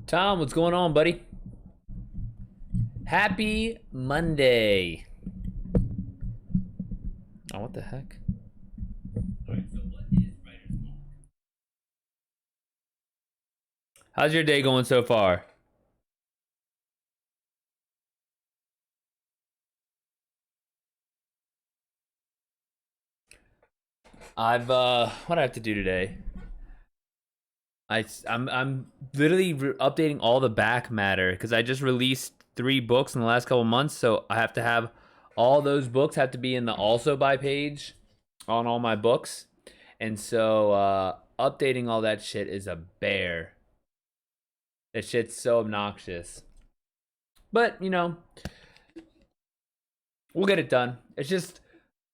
Tom, what's going on, buddy? Happy Monday. Oh, what the heck? Alright, so what is writer's block? How's your day going so far? What do I have to do today? I'm literally updating all the back matter because I just released 3 books in the last couple months, so I have to have all those books have to be in the also by page on all my books, and so updating all that shit is a bear. That shit's so obnoxious, but we'll get it done. It's just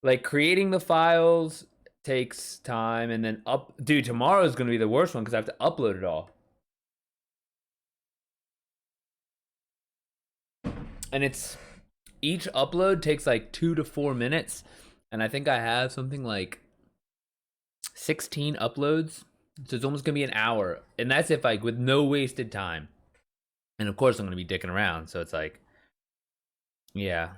like creating the files takes time, and then dude, tomorrow's gonna be the worst one because I have to upload it all. And it's each upload takes like 2 to 4 minutes, and I think I have something like 16 uploads, so it's almost gonna be an hour, and that's if like with no wasted time. And of course I'm gonna be dicking around, so it's like, yeah.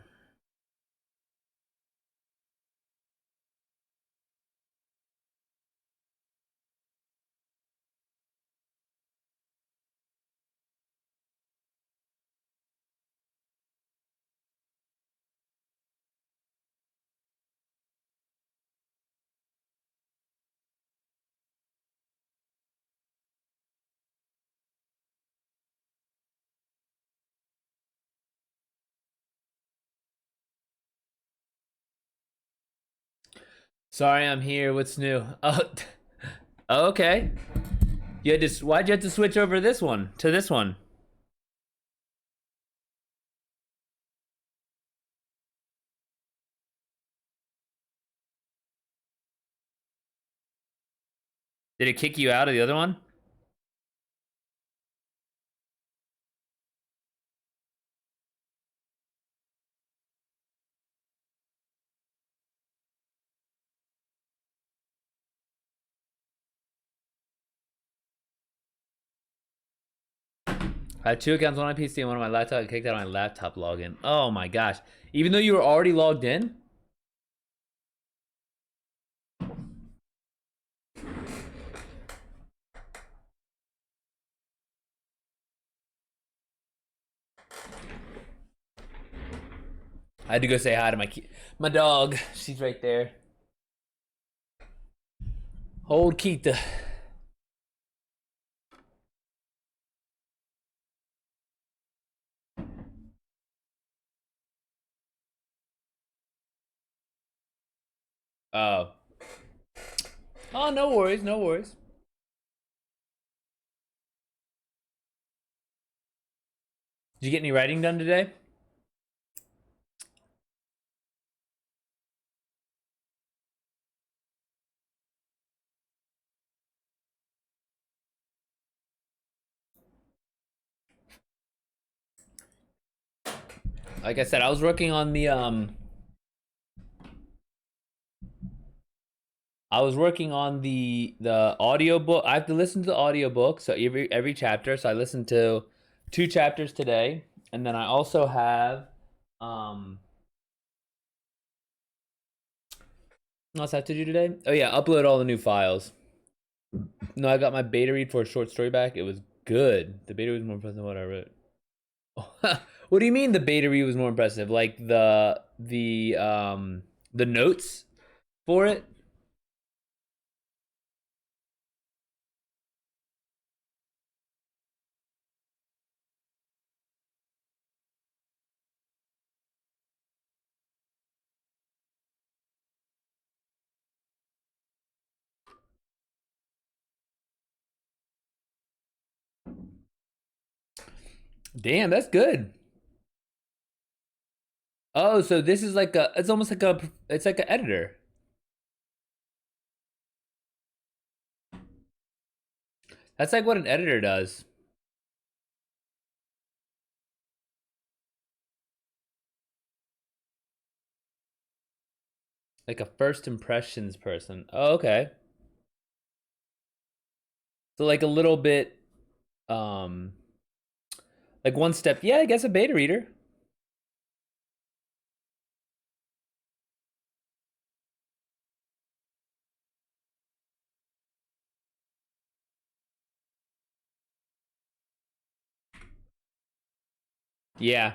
Sorry, I'm here. What's new? Oh, okay. Why'd you have to switch over this one to this one? Did it kick you out of the other one? I had 2 accounts, one on my PC and one on my laptop. I kicked out my laptop login. Oh my gosh. Even though you were already logged in? I had to go say hi to my dog. She's right there. Old Keita. Oh. Oh, no worries, no worries. Did you get any writing done today? Like I said, I was working on the audio book. I have to listen to the audio book, so every chapter. So I listened to 2 chapters today, and then I also have what else I have to do today? Oh yeah, upload all the new files. No, I got my beta read for a short story back. It was good. The beta was more impressive than what I wrote. What do you mean the beta read was more impressive? Like the notes for it? Damn, that's good. Oh, so this is like it's almost like it's like an editor. That's like what an editor does. Like a first impressions person. Oh, okay. So like a little bit um Like one step, yeah, I guess a beta reader. Yeah.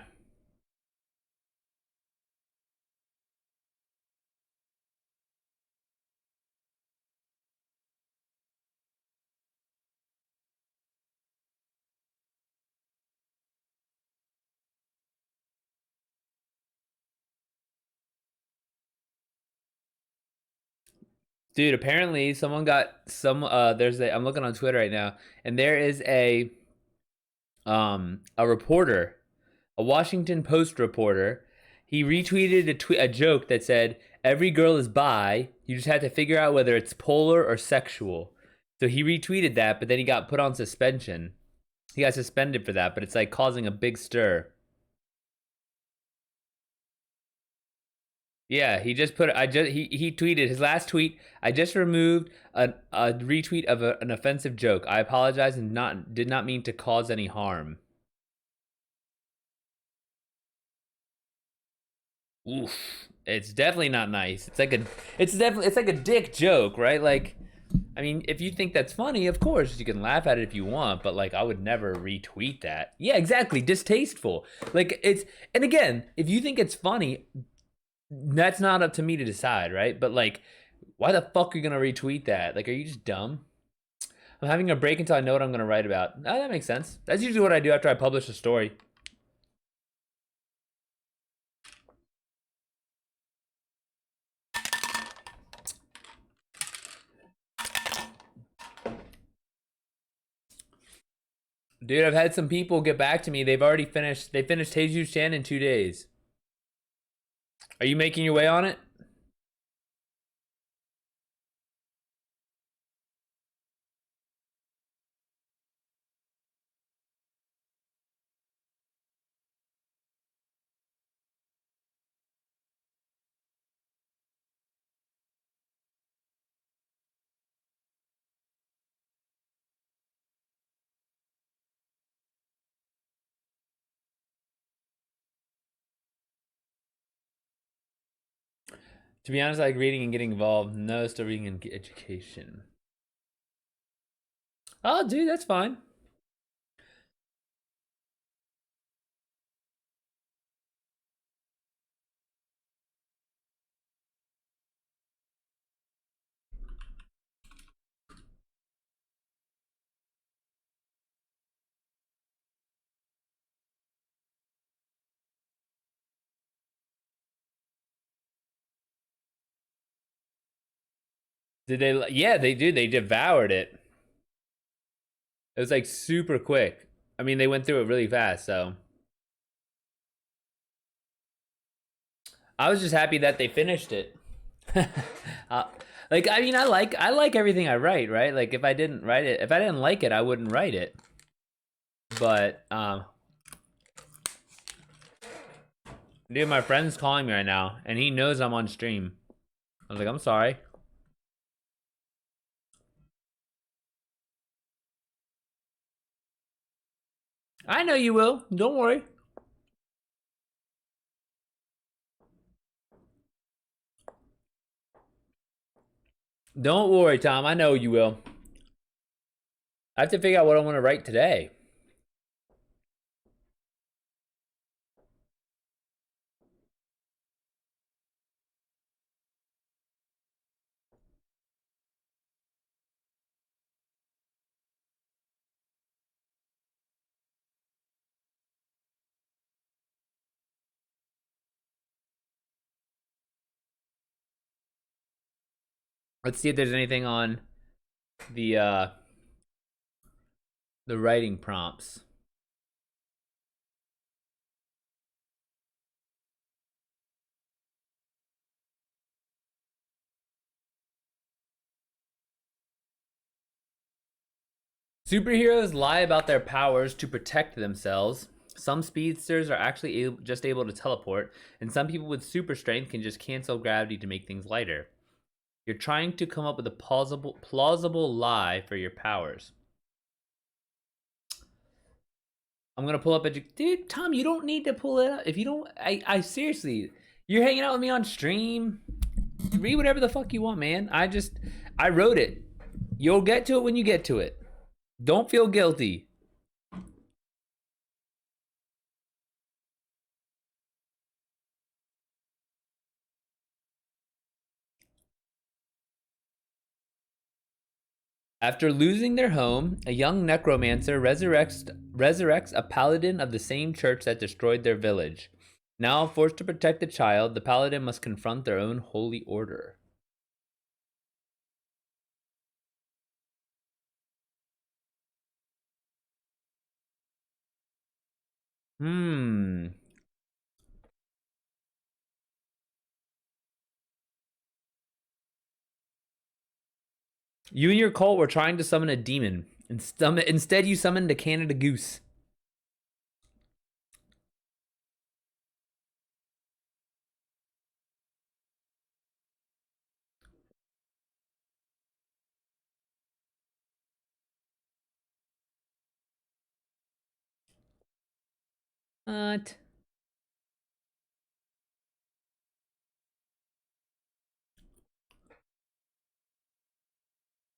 Dude, apparently someone got some there's a I'm looking on Twitter right now, and there is a reporter, a Washington Post reporter. He retweeted a joke that said, "Every girl is bi. You just have to figure out whether it's polar or sexual." So he retweeted that, but then he got put on suspension. He got suspended for that, but it's like causing a big stir. Yeah, he just put. He tweeted his last tweet. I just removed a retweet of an offensive joke. I apologize and did not mean to cause any harm. Oof, it's definitely not nice. It's like a dick joke, right? Like, I mean, if you think that's funny, of course you can laugh at it if you want, but like I would never retweet that. Yeah, exactly, distasteful. Like it's and again, if you think it's funny, that's not up to me to decide, right? But like, why the fuck are you gonna retweet that? Like, are you just dumb? I'm having a break until I know what I'm gonna write about. Oh, that makes sense. That's usually what I do after I publish a story. Dude, I've had some people get back to me. They've already finished. They finished Jesus Chan in 2 days. Are you making your way on it? To be honest, I like reading and getting involved. No, still reading and education. Oh, dude, that's fine. Did they? Yeah, they did. They devoured it. It was like super quick. I mean, they went through it really fast. So I was just happy that they finished it. uh, like, I mean, I like everything I write, right? Like, if I didn't write it, if I didn't like it, I wouldn't write it. But dude, my friend's calling me right now, and he knows I'm on stream. I was like, I'm sorry. I know you will. Don't worry. Don't worry, Tom. I know you will. I have to figure out what I want to write today. Let's see if there's anything on the uh the writing prompts. Superheroes lie about their powers to protect themselves. Some speedsters are actually just able to teleport, and some people with super strength can just cancel gravity to make things lighter. You're trying to come up with a plausible lie for your powers. I'm gonna pull up dude, Tom, you don't need to pull it up. If you don't, I seriously, you're hanging out with me on stream. Read whatever the fuck you want, man. I wrote it. You'll get to it when you get to it. Don't feel guilty. After losing their home, a young necromancer resurrects a paladin of the same church that destroyed their village. Now forced to protect the child, the paladin must confront their own holy order. Hmm. You and your cult were trying to summon a demon. Instead, you summoned a Canada goose. What?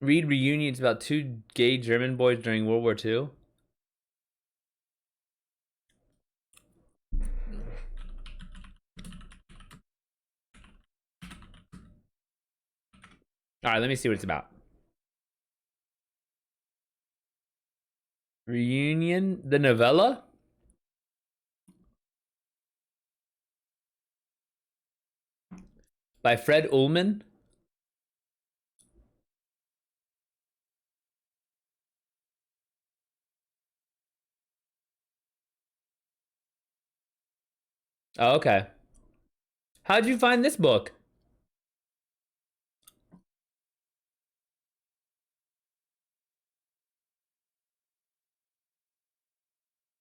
Read reunions about two gay German boys during World War II. All right, let me see what it's about. Reunion, the novella? By Fred Ullman. Oh, okay. How'd you find this book?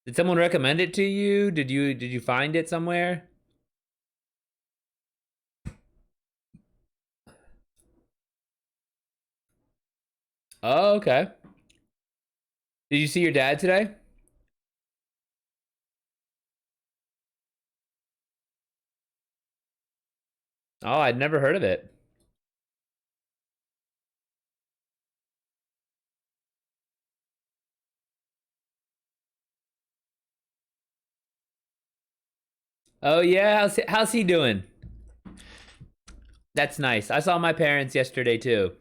Did someone recommend it to you? Did you find it somewhere? Oh, okay. Did you see your dad today? Oh, I'd never heard of it. Oh yeah, how's he doing? That's nice. I saw my parents yesterday too.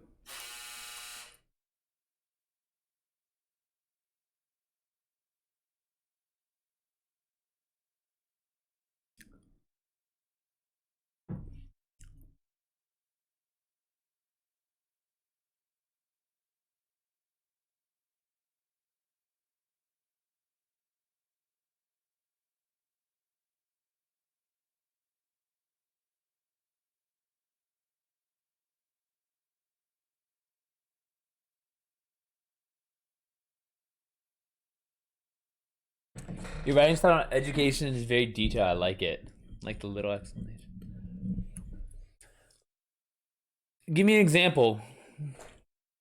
Your writing style on education is very detailed. I like it. Like the little explanation. Give me an example,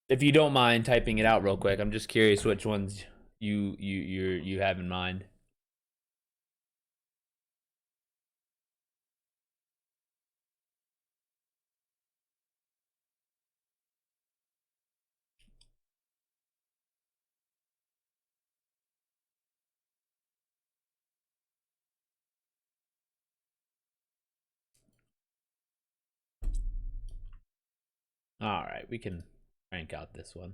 if you don't mind typing it out real quick. I'm just curious which ones you have in mind. All right, we can rank out this one.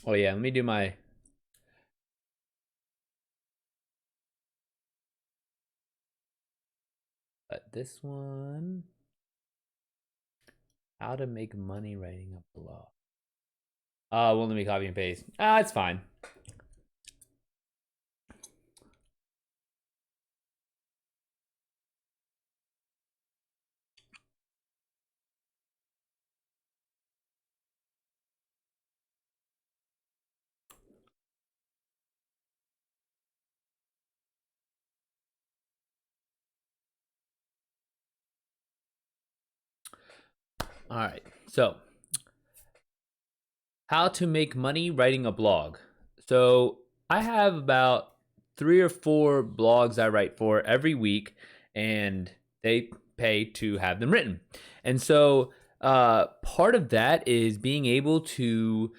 Oh yeah, let me do my. This one. How to make money writing a blog. Won't let me copy and paste. It's fine. All right. So, how to make money writing a blog. So, I have about 3 or 4 blogs I write for every week, and they pay to have them written. And so, part of that is being able to,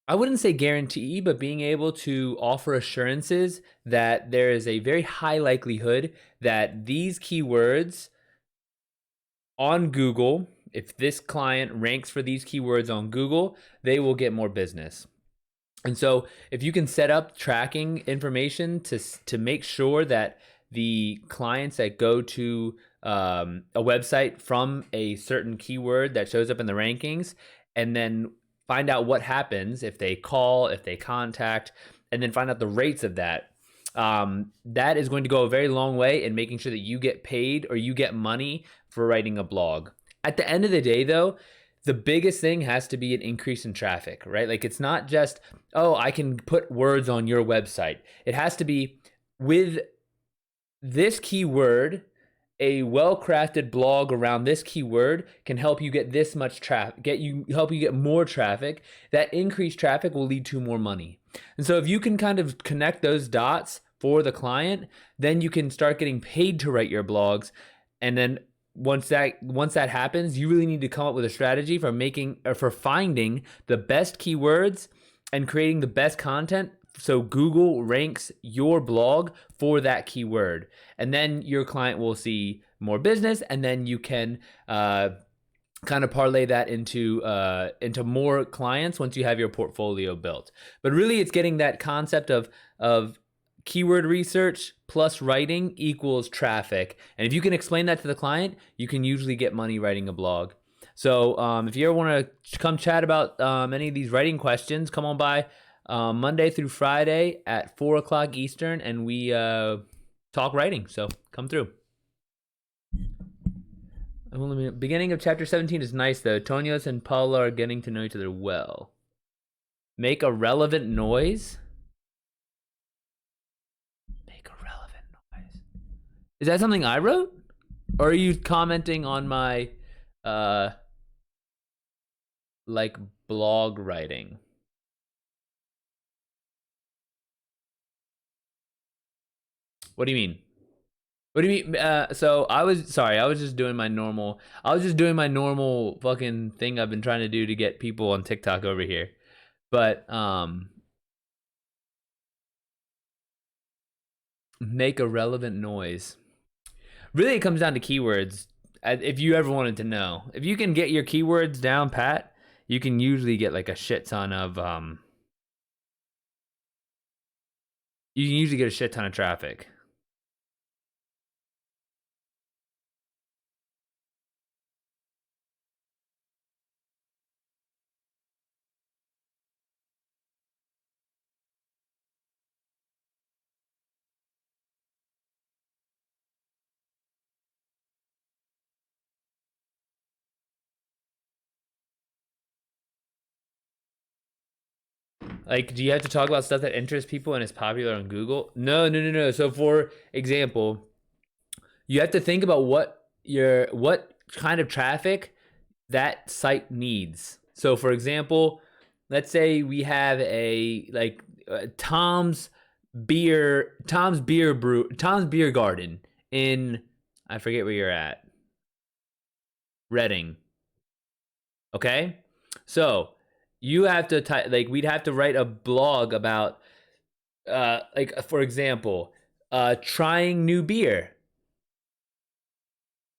I wouldn't say guarantee, but being able to offer assurances that there is a very high likelihood that these keywords on Google, if this client ranks for these keywords on Google, they will get more business. And so if you can set up tracking information to make sure that the clients that go to a website from a certain keyword that shows up in the rankings, and then find out what happens if they call, if they contact, and then find out the rates of that, that is going to go a very long way in making sure that you get paid or you get money for writing a blog. At the end of the day, though, the biggest thing has to be an increase in traffic, right? Like, it's not just, oh, I can put words on your website. It has to be with this keyword, a well-crafted blog around this keyword can help you get this much traffic, help you get more traffic. That increased traffic will lead to more money. And so if you can kind of connect those dots for the client, then you can start getting paid to write your blogs. And then once that happens, you really need to come up with a strategy for finding the best keywords and creating the best content so Google ranks your blog for that keyword. And then your client will see more business, and then you can kind of parlay that into more clients once you have your portfolio built. But really, it's getting that concept of keyword research plus writing equals traffic. And if you can explain that to the client, you can usually get money writing a blog. So if you ever want to come chat about any of these writing questions, come on by Monday through Friday at 4 o'clock Eastern, and we talk writing. So come through. Beginning of chapter 17 is nice, though. Tonios and Paula are getting to know each other well. Make a relevant noise. Make a relevant noise. Is that something I wrote? Or are you commenting on my like blog writing? What do you mean? What do you mean? So I was just doing my normal fucking thing I've been trying to do to get people on TikTok over here. But make a relevant noise. Really, it comes down to keywords. If you ever wanted to know, if you can get your keywords down pat, you can usually get like a shit ton of you can usually get a shit ton of traffic. Like, do you have to talk about stuff that interests people and is popular on Google? No. So, for example, you have to think about what kind of traffic that site needs. So, for example, let's say we have a Tom's Beer Garden in, I forget where you're at, Reading. Okay, so you have to we'd have to write a blog about for example, trying new beer,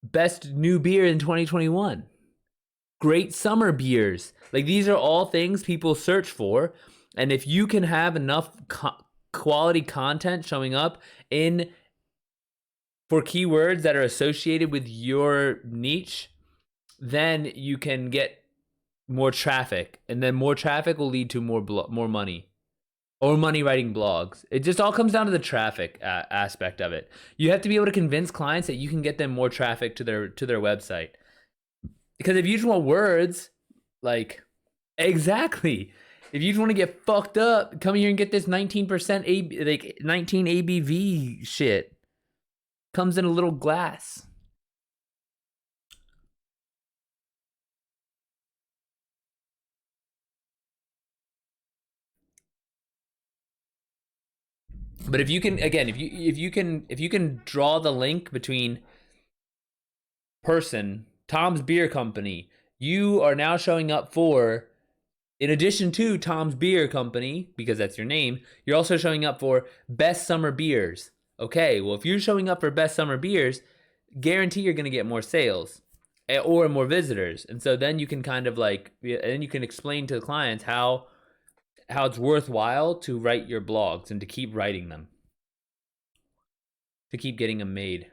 best new beer in 2021, great summer beers. Like, these are all things people search for, and if you can have enough quality content showing up for keywords that are associated with your niche, then you can get more traffic, and then more traffic will lead to more money, or money writing blogs. It just all comes down to the traffic aspect of it. You have to be able to convince clients that you can get them more traffic to their website. Because if you just want words, like, exactly. If you just want to get fucked up, come here and get this 19% 19 ABV shit. Comes in a little glass. But if you can, again, if you can draw the link between person, Tom's Beer Company, you are now showing up for, in addition to Tom's Beer Company, because that's your name, you're also showing up for Best Summer Beers. Okay, well, if you're showing up for Best Summer Beers, guarantee you're going to get more sales or more visitors. And so then you can kind of like, and then you can explain to the clients how it's worthwhile to write your blogs and to keep writing them, to keep getting them made.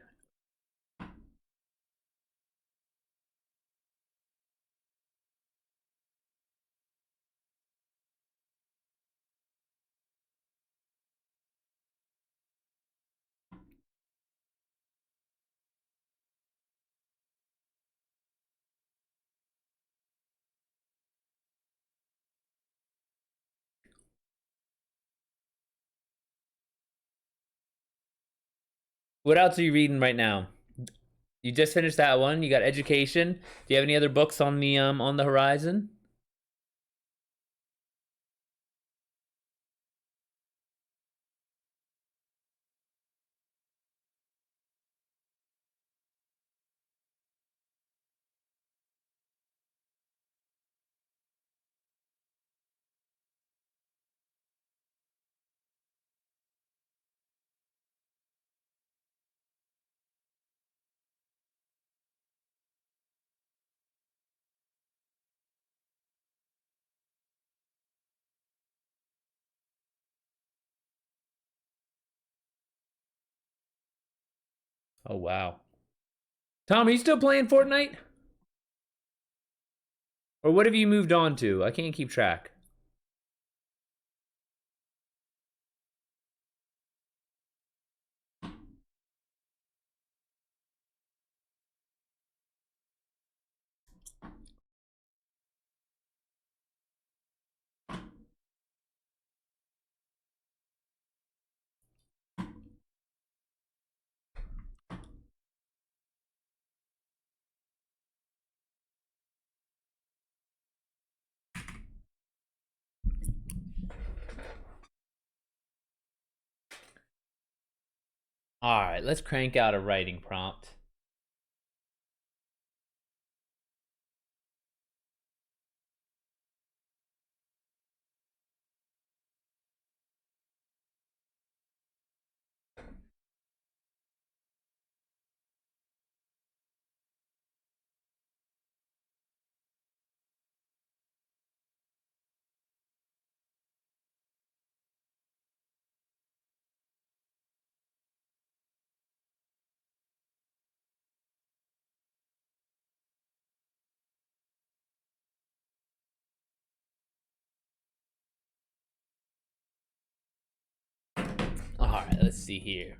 What else are you reading right now? You just finished that one. You got education. Do you have any other books on the horizon? Oh wow. Tom, are you still playing Fortnite? Or what have you moved on to? I can't keep track. All right, let's crank out a writing prompt. All right, let's see here.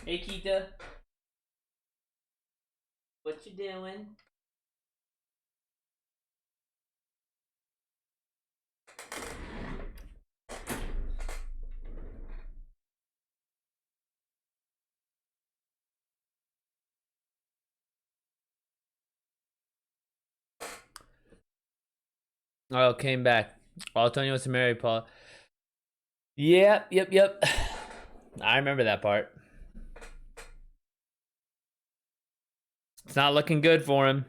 Hey, Kita. What you doing? Oh, came back. Antonio was to marry Paul. Yep. I remember that part. It's not looking good for him.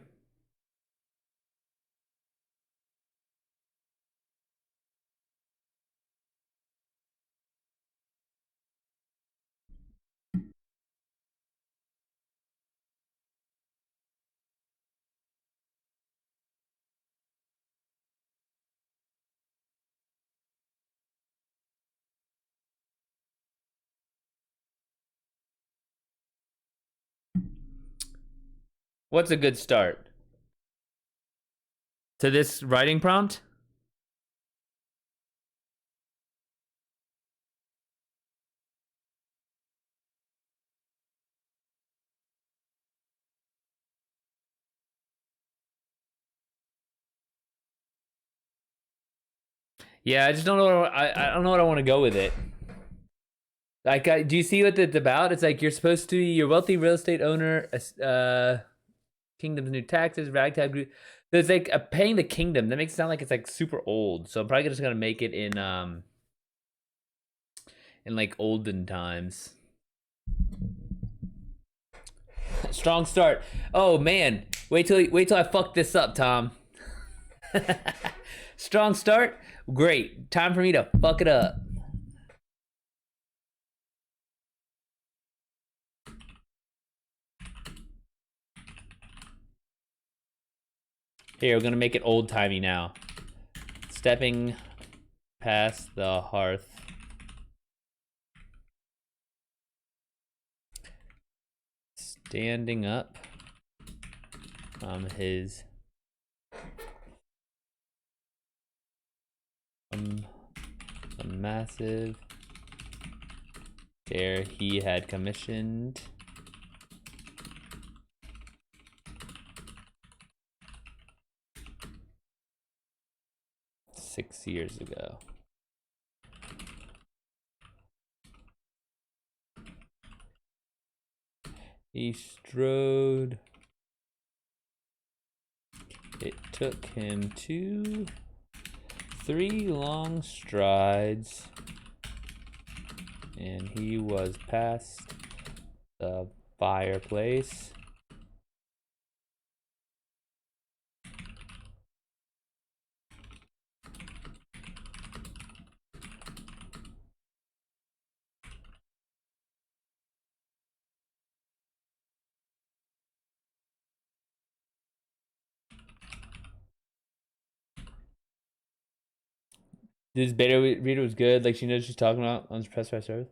What's a good start to this writing prompt? Yeah, I just don't know. I don't know what I want to go with it. Like, do you see what it's about? It's like you're a wealthy real estate owner. Kingdom's new taxes, ragtag group. There's like paying the kingdom. That makes it sound like it's like super old. So I'm probably just gonna make it in like olden times. Strong start. Oh man, wait till I fuck this up, Tom. Strong start. Great. Time for me to fuck it up. Here, we're gonna make it old timey now. Stepping past the hearth. Standing up from his a massive chair he had commissioned. $6 years ago. He strode. It took him 3 long strides, and he was past the fireplace. This beta reader was good. Like, she knows she's talking about on press by service.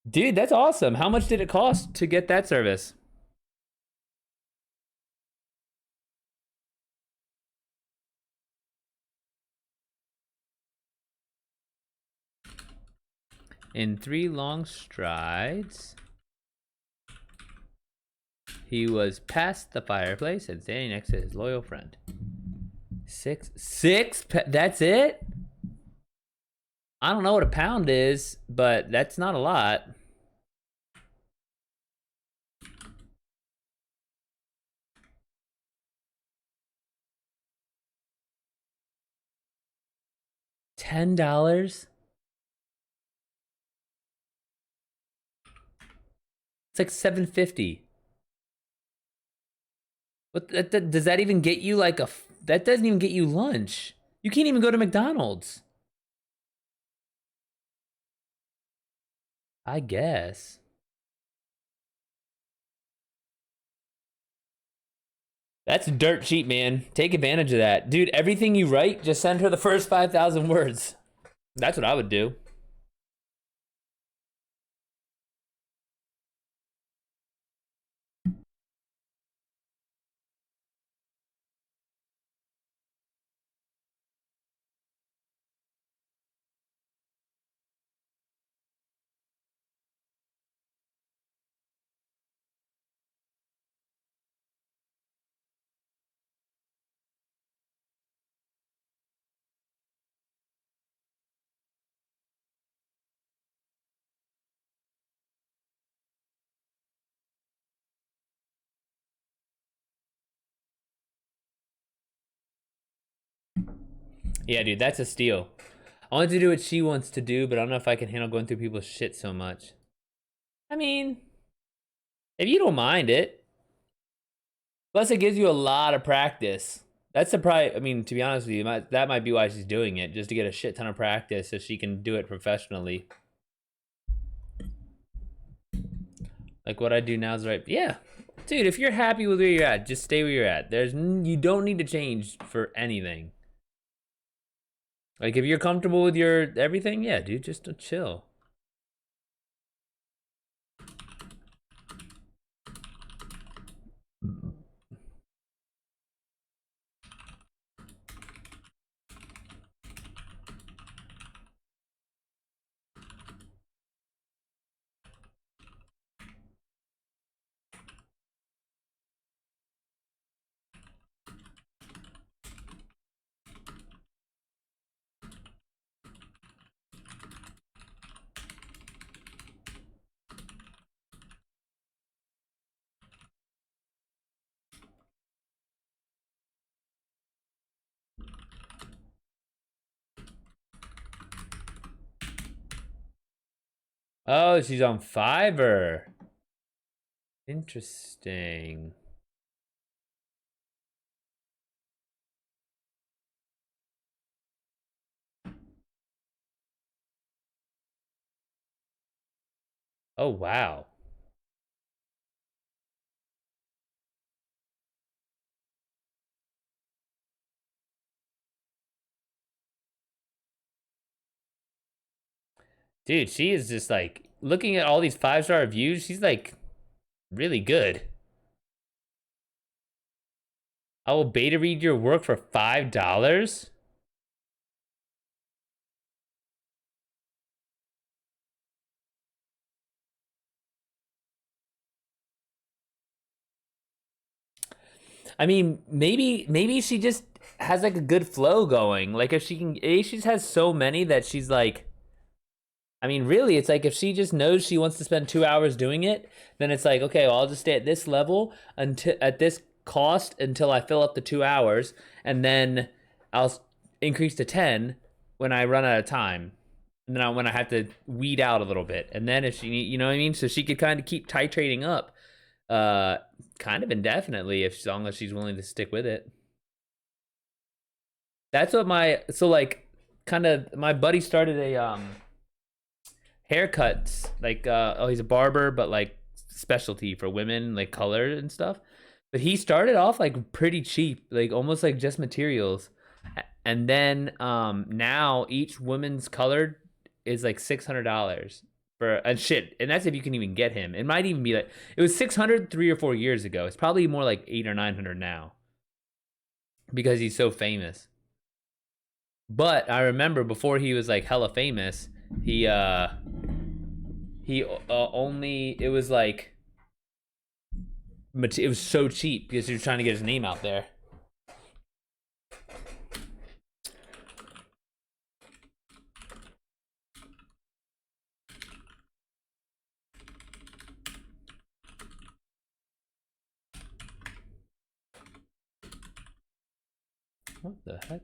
Dude, that's awesome. How much did it cost to get that service? In 3 long strides, he was past the fireplace and standing next to his loyal friend. That's it? I don't know what a pound is, but that's not a lot. $10? It's like $7.50. What does that even get you like that doesn't even get you lunch. You can't even go to McDonald's. I guess. That's dirt cheap, man. Take advantage of that. Dude, everything you write, just send her the first 5,000 words. That's what I would do. Yeah, dude, that's a steal. I want to do what she wants to do, but I don't know if I can handle going through people's shit so much. I mean, if you don't mind it. Plus, it gives you a lot of practice. That's the probably. I mean, to be honest with you, that might be why she's doing it, just to get a shit ton of practice, so she can do it professionally. Like what I do now is right. Yeah, dude. If you're happy with where you're at, just stay where you're at. You don't need to change for anything. Like if you're comfortable with your everything, yeah, dude, just chill. Oh, she's on Fiverr. Interesting. Oh wow. Dude, she is just like looking at all these 5-star reviews. She's like really good. I will beta read your work for $5. I mean, maybe she just has like a good flow going. Like if she can, she just has so many that she's like. I mean, really, it's like if she just knows she wants to spend 2 hours doing it, then it's like, okay, well, I'll just stay at this level until at this cost until I fill up the 2 hours, and then I'll increase to 10 when I run out of time, and then when I have to weed out a little bit, and then if she, you know what I mean, so she could kind of keep titrating up, kind of indefinitely if as long as she's willing to stick with it. That's what like kind of my buddy started a haircuts like oh he's a barber but like specialty for women like color and stuff, but he started off like pretty cheap, like almost like just materials, and then now each woman's colored is like $600 for and shit, and that's if you can even get him. It might even be like it was 600 3 or 4 years ago. It's probably more like 8 or 900 now because he's so famous. But I remember before he was like hella famous, he only it was like it was so cheap because he was trying to get his name out there. What the heck?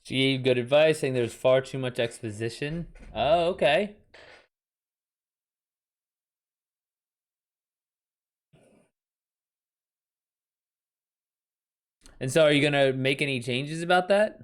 She gave good advice, saying there's far too much exposition. Oh, okay. And so, are you gonna make any changes about that?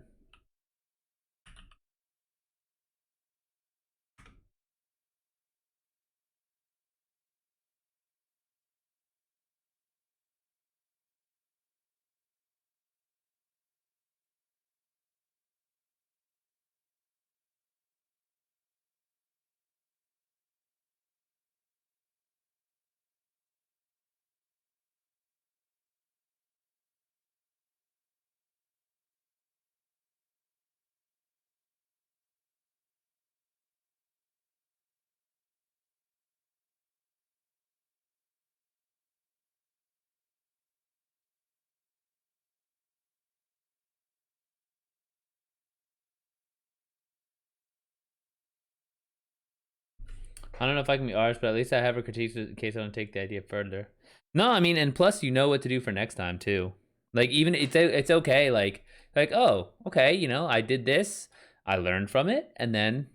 I don't know if I can be honest, but at least I have her critiques in case I don't take the idea further. No, I mean, and plus you know what to do for next time too. Like even it's okay. Like oh okay, you know I did this, I learned from it, and then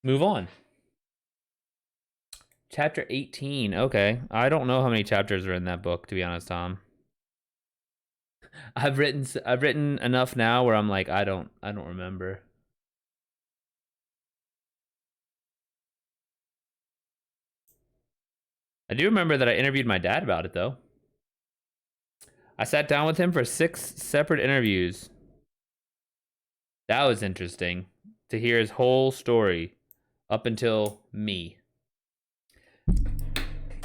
move on. Chapter 18. Okay, I don't know how many chapters are in that book to be honest, Tom. I've written enough now where I'm like I don't remember. I do remember that I interviewed my dad about it though. I sat down with him for 6 separate interviews. That was interesting to hear his whole story up until me.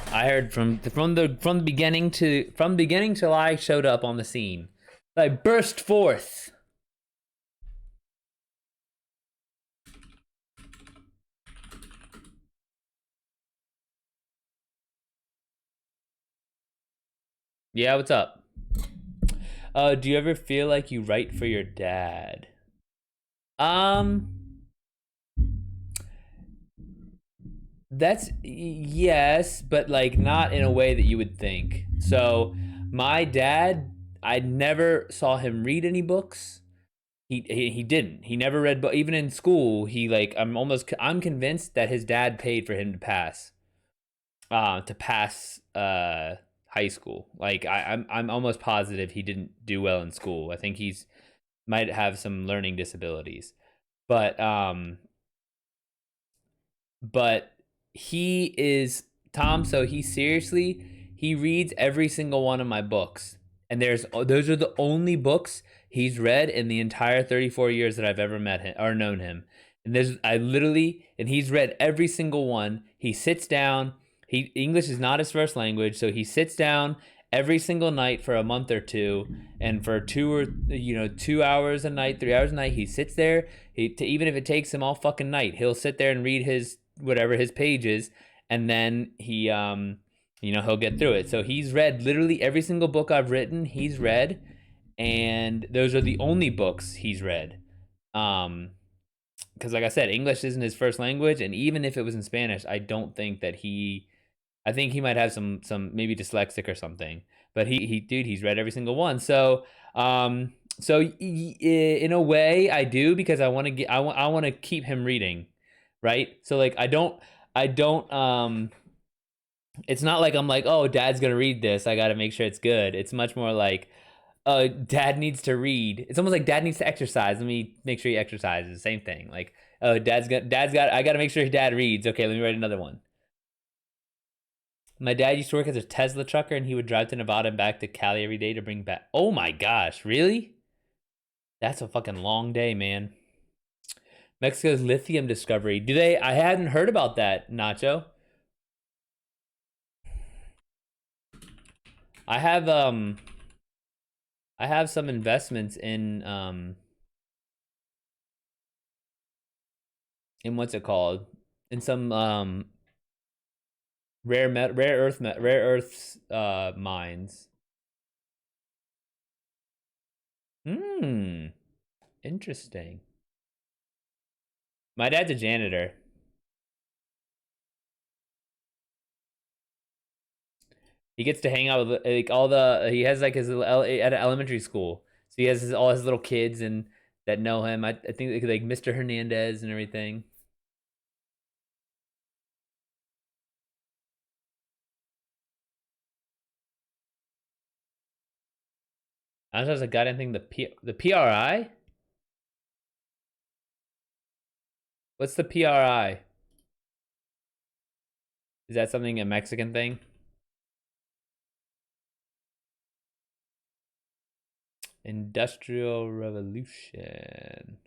I heard from the beginning till I showed up on the scene. I burst forth. Yeah, what's up? Do you ever feel like you write for your dad? Um, that's yes, but like not in a way that you would think. So, my dad, I never saw him read any books. He didn't. He never read, but even in school, he like I'm convinced that his dad paid for him to pass high school. Like I'm almost positive he didn't do well in school. I think he's might have some learning disabilities, but but he is Tom. So he reads every single one of my books, and those are the only books he's read in the entire 34 years that I've ever met him or known him. And he's read every single one. He sits down. He English is not his first language, so he sits down every single night for a month or two, and for 2 hours a night, 3 hours a night, he sits there. Even if it takes him all fucking night, he'll sit there and read his whatever his page is, and then he'll get through it. So he's read literally every single book I've written. He's read, and those are the only books he's read. Because like I said, English isn't his first language, and even if it was in Spanish, I don't think that he. I think he might have some maybe dyslexic or something. But he's read every single one. So in a way, I do because I want to keep him reading, right? So like I don't. It's not like I'm like, oh, dad's gonna read this. I got to make sure it's good. It's much more like, dad needs to read. It's almost like dad needs to exercise. Let me make sure he exercises. Same thing. Like, oh, I got to make sure dad reads. Okay, let me write another one. My dad used to work as a Tesla trucker, and he would drive to Nevada and back to Cali every day to bring back. Oh my gosh, really? That's a fucking long day, man. Mexico's lithium discovery. Do they? I hadn't heard about that, Nacho. I have I have some investments in what's it called? In some rare earths mines. Hmm, interesting. My dad's a janitor. He gets to hang out with like all the he has like his at elementary school. So he has all his little kids and that know him. I think like Mr. Hernandez and everything. I was a goddamn thing. The PRI. What's the PRI? Is that something a Mexican thing? Industrial Revolution.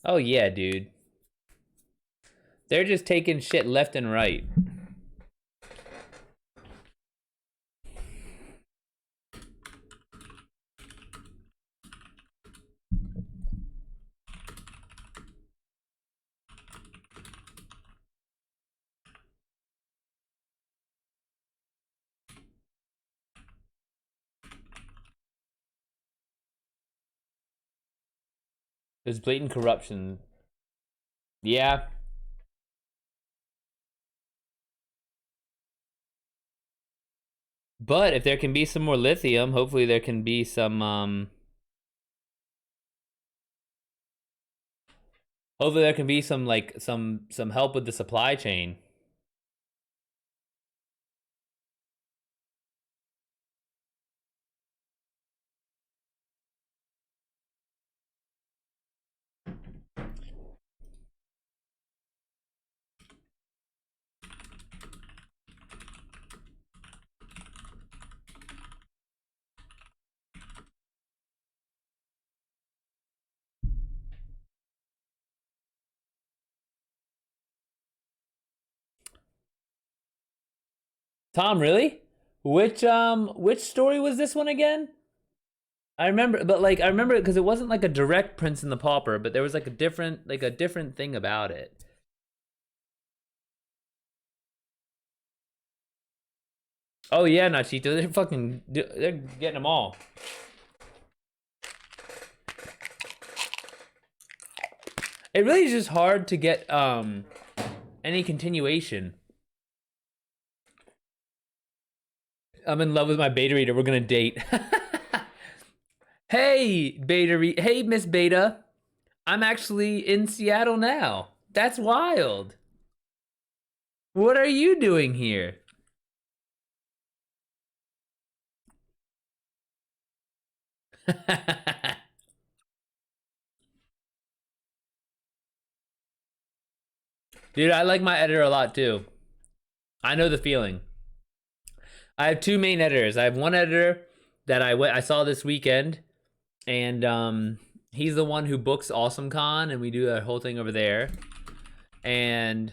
Oh yeah, dude. They're just taking shit left and right. There's blatant corruption. Yeah. But if there can be some more lithium, hopefully there can be some hopefully there can be some like some help with the supply chain. Tom, really? Which story was this one again? I remember, but like I remember it because it wasn't like a direct Prince and the Pauper, but there was like a different thing about it. Oh yeah, Nachito, they're getting them all. It really is just hard to get any continuation. I'm in love with my beta reader. We're gonna date. Hey, hey, Miss Beta. I'm actually in Seattle now. That's wild. What are you doing here? Dude, I like my editor a lot too. I know the feeling. I have two main editors. I have one editor that I saw this weekend, and he's the one who books AwesomeCon, and we do that whole thing over there. And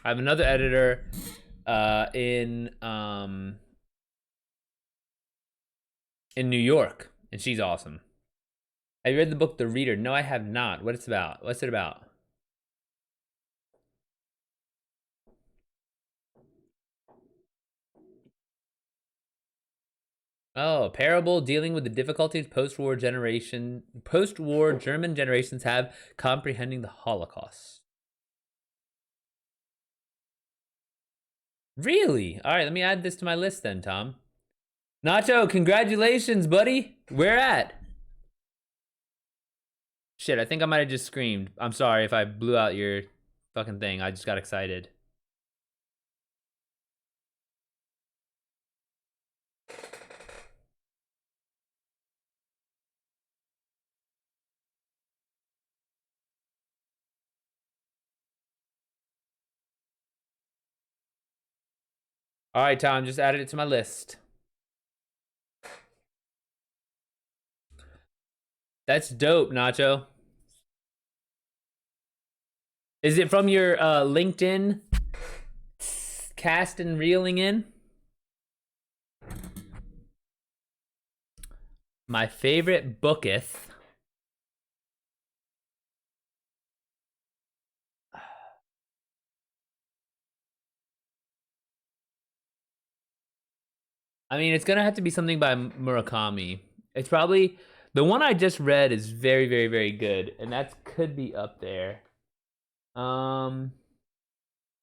I have another editor in New York, and she's awesome. Have you read the book The Reader? No, I have not. What it's about? What's it about? Oh, parable dealing with the difficulties post-war German generations have comprehending the Holocaust. Really? All right, let me add this to my list then, Tom. Nacho, congratulations, buddy. Where at? Shit, I think I might have just screamed. I'm sorry if I blew out your fucking thing. I just got excited. All right, Tom, just added it to my list. That's dope, Nacho. Is it from your LinkedIn cast and reeling in? My favorite booketh. I mean, it's gonna have to be something by Murakami. It's probably the one I just read is very, very, very good, and that could be up there. I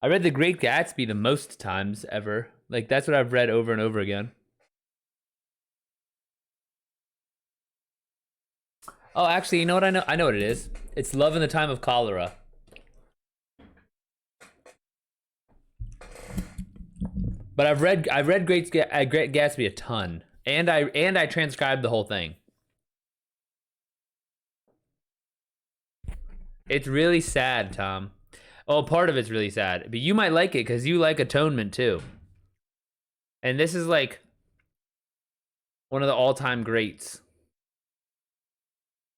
read The Great Gatsby the most times ever. Like that's what I've read over and over again. Oh, actually, you know what I know? I know what it is. It's Love in the Time of Cholera. But I've read Great Gatsby a ton, and I transcribed the whole thing. It's really sad, Tom. Oh, part of it's really sad, but you might like it because you like Atonement too. And this is like one of the all-time greats.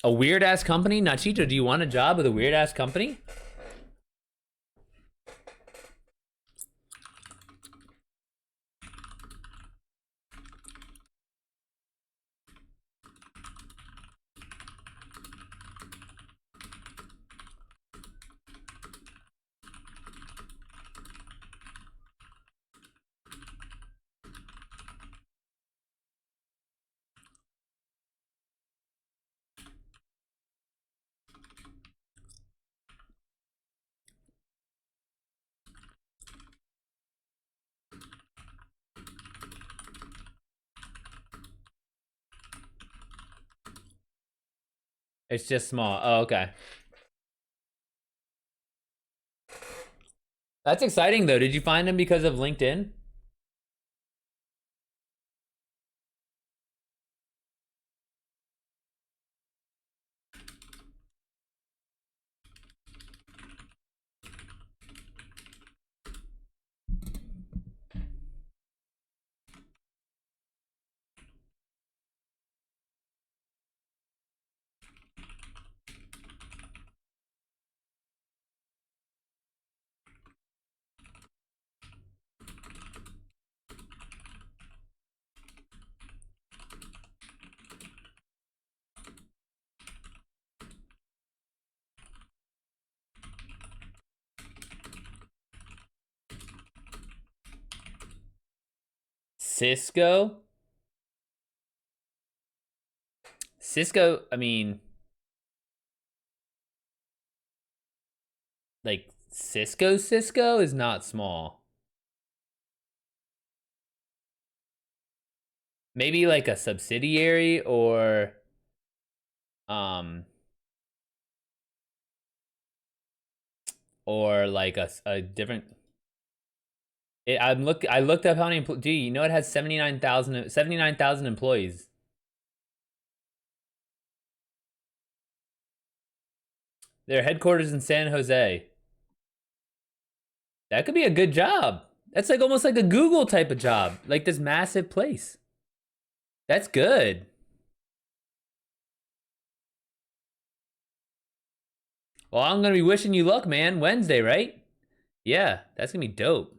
A weird ass company, Nachito. Do you want a job with a weird ass company? It's just small. Oh, okay. That's exciting though. Did you find him because of LinkedIn? Cisco? Cisco, I mean, like Cisco is not small. Maybe like a subsidiary um or like a different I looked up how many do you know it has 79,000 employees. Their headquarters in San Jose. That could be a good job. That's like almost like a Google type of job. Like this massive place. That's good. Well, I'm gonna be wishing you luck, man. Wednesday, right? Yeah, that's gonna be dope.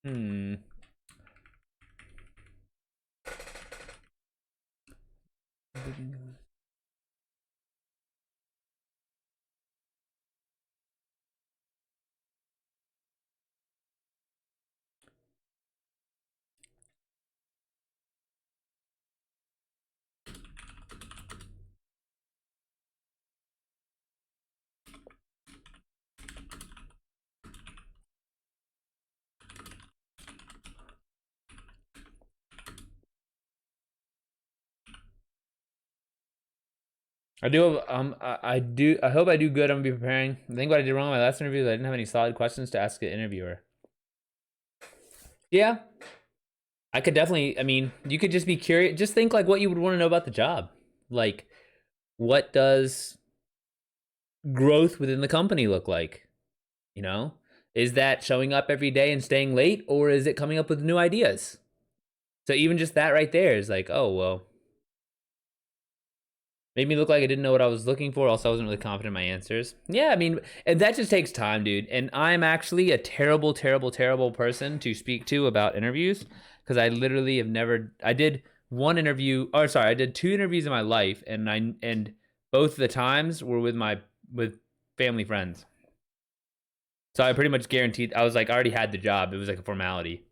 Hmm. I do. I do. I hope I do good. I'm gonna be preparing. I think what I did wrong in my last interview is I didn't have any solid questions to ask an interviewer. Yeah, I could definitely. I mean, you could just be curious. Just think like what you would want to know about the job. Like, what does growth within the company look like? You know, is that showing up every day and staying late, or is it coming up with new ideas? So even just that right there is like, oh well, Made me look like I didn't know what I was looking for. Also, I wasn't really confident in my answers. Yeah, I mean, and that just takes time, dude. And I'm actually a terrible, terrible, terrible person to speak to about interviews because I literally have never. I did one interview, or sorry, I did 2 interviews in my life, and both the times were with family friends. So I pretty much guaranteed. I was like, I already had the job. It was like a formality.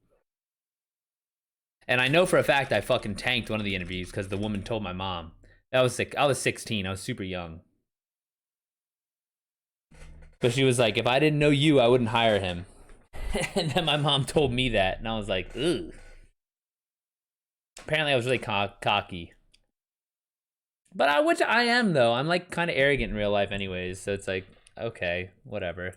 And I know for a fact I fucking tanked one of the interviews because the woman told my mom. That was sick. I was 16. I was super young. But she was like, if I didn't know you, I wouldn't hire him. And then my mom told me that, and I was like, ugh. Apparently, I was really cocky. But which I am though. I'm like kind of arrogant in real life, anyways. So it's like, okay, whatever.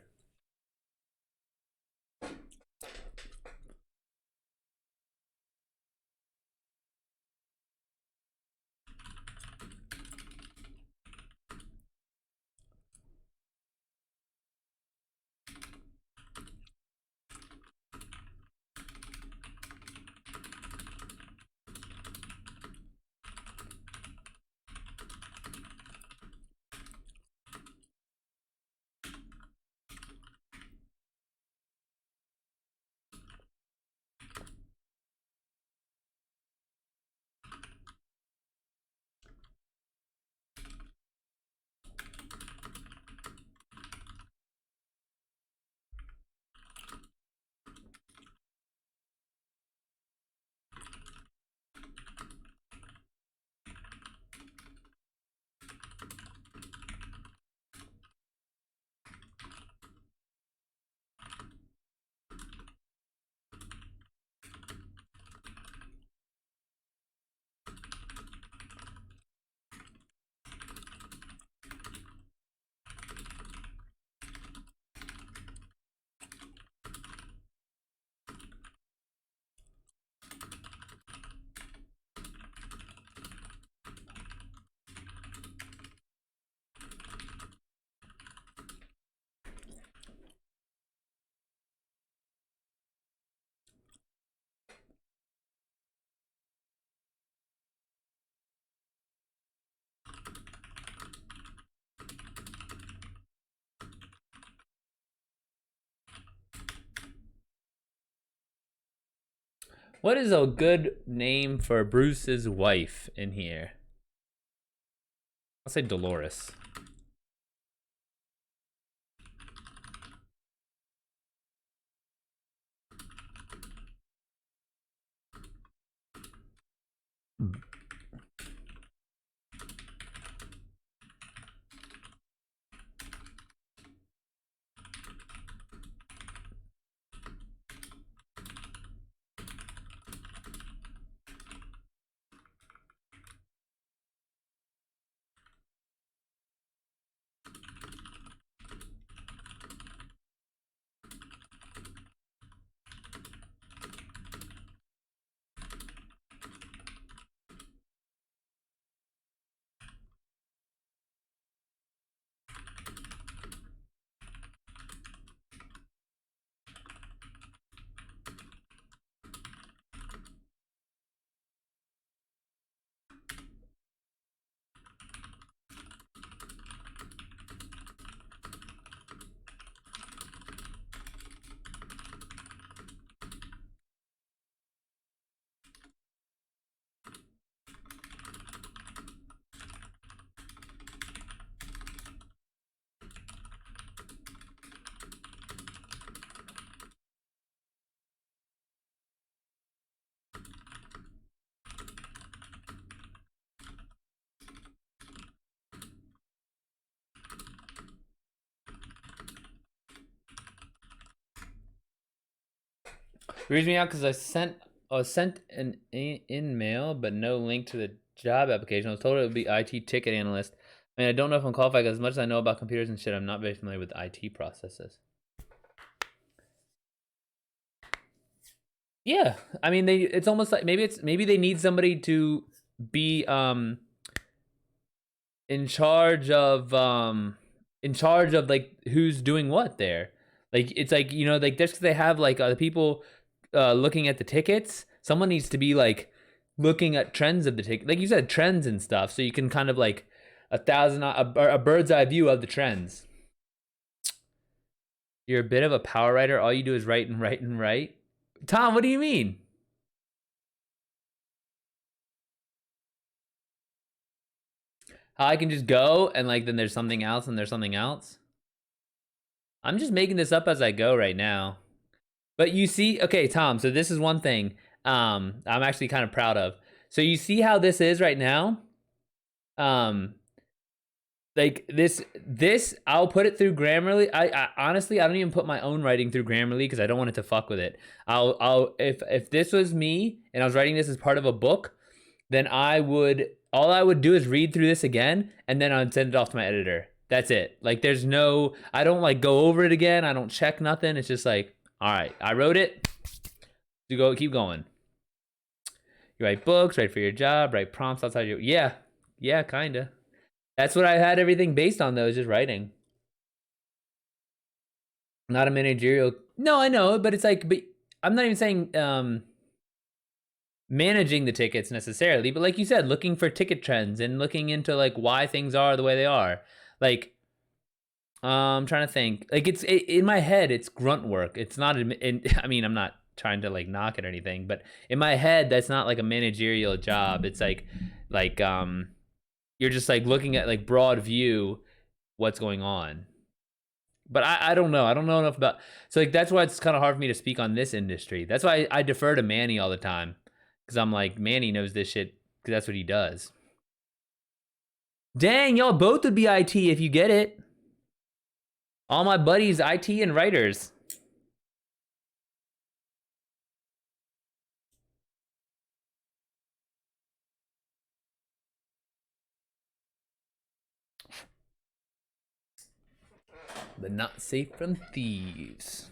What is a good name for Bruce's wife in here? I'll say Dolores. Reads me out because I was sent an in mail, but no link to the job application. I was told it would be IT ticket analyst. I mean, I don't know if I'm qualified. As much as I know about computers and shit, I'm not very familiar with IT processes. Yeah, I mean, it's almost like maybe they need somebody to be in charge of like who's doing what there. Like it's like, you know, like just 'cause they have like the people looking at the tickets, someone needs to be like looking at trends of the ticket, like you said, trends and stuff, so you can kind of like a bird's eye view of the trends. You're a bit of a power writer. All you do is write and write and write. Tom, what do you mean? How I can just go and like then there's something else and there's something else? I'm just making this up as I go right now. But you see, okay, Tom, so this is one thing I'm actually kind of proud of. So you see how this is right now? Like this I'll put it through Grammarly. I honestly I don't even put my own writing through Grammarly because I don't want it to fuck with it. I'll if this was me and I was writing this as part of a book, then I would all I would do is read through this again and then I'd send it off to my editor. That's it. Like there's no I don't like go over it again. I don't check nothing. It's just like, all right, I wrote it. You go keep going. You write books, write for your job, write prompts outside your yeah, kinda. That's what I had everything based on though, is just writing. Not a managerial. No, I know, but it's like, but I'm not even saying managing the tickets necessarily, but like you said, looking for ticket trends and looking into like why things are the way they are. Like, I'm trying to think. Like in my head, it's grunt work. It's not. I mean, I'm not trying to like knock it or anything, but in my head, that's not like a managerial job. It's like you're just like looking at like broad view what's going on. But I don't know. I don't know enough about. So like that's why it's kind of hard for me to speak on this industry. That's why I defer to Manny all the time because I'm like Manny knows this shit because that's what he does. Dang, y'all both would be IT if you get it. All my buddies, IT and writers. But not safe from thieves.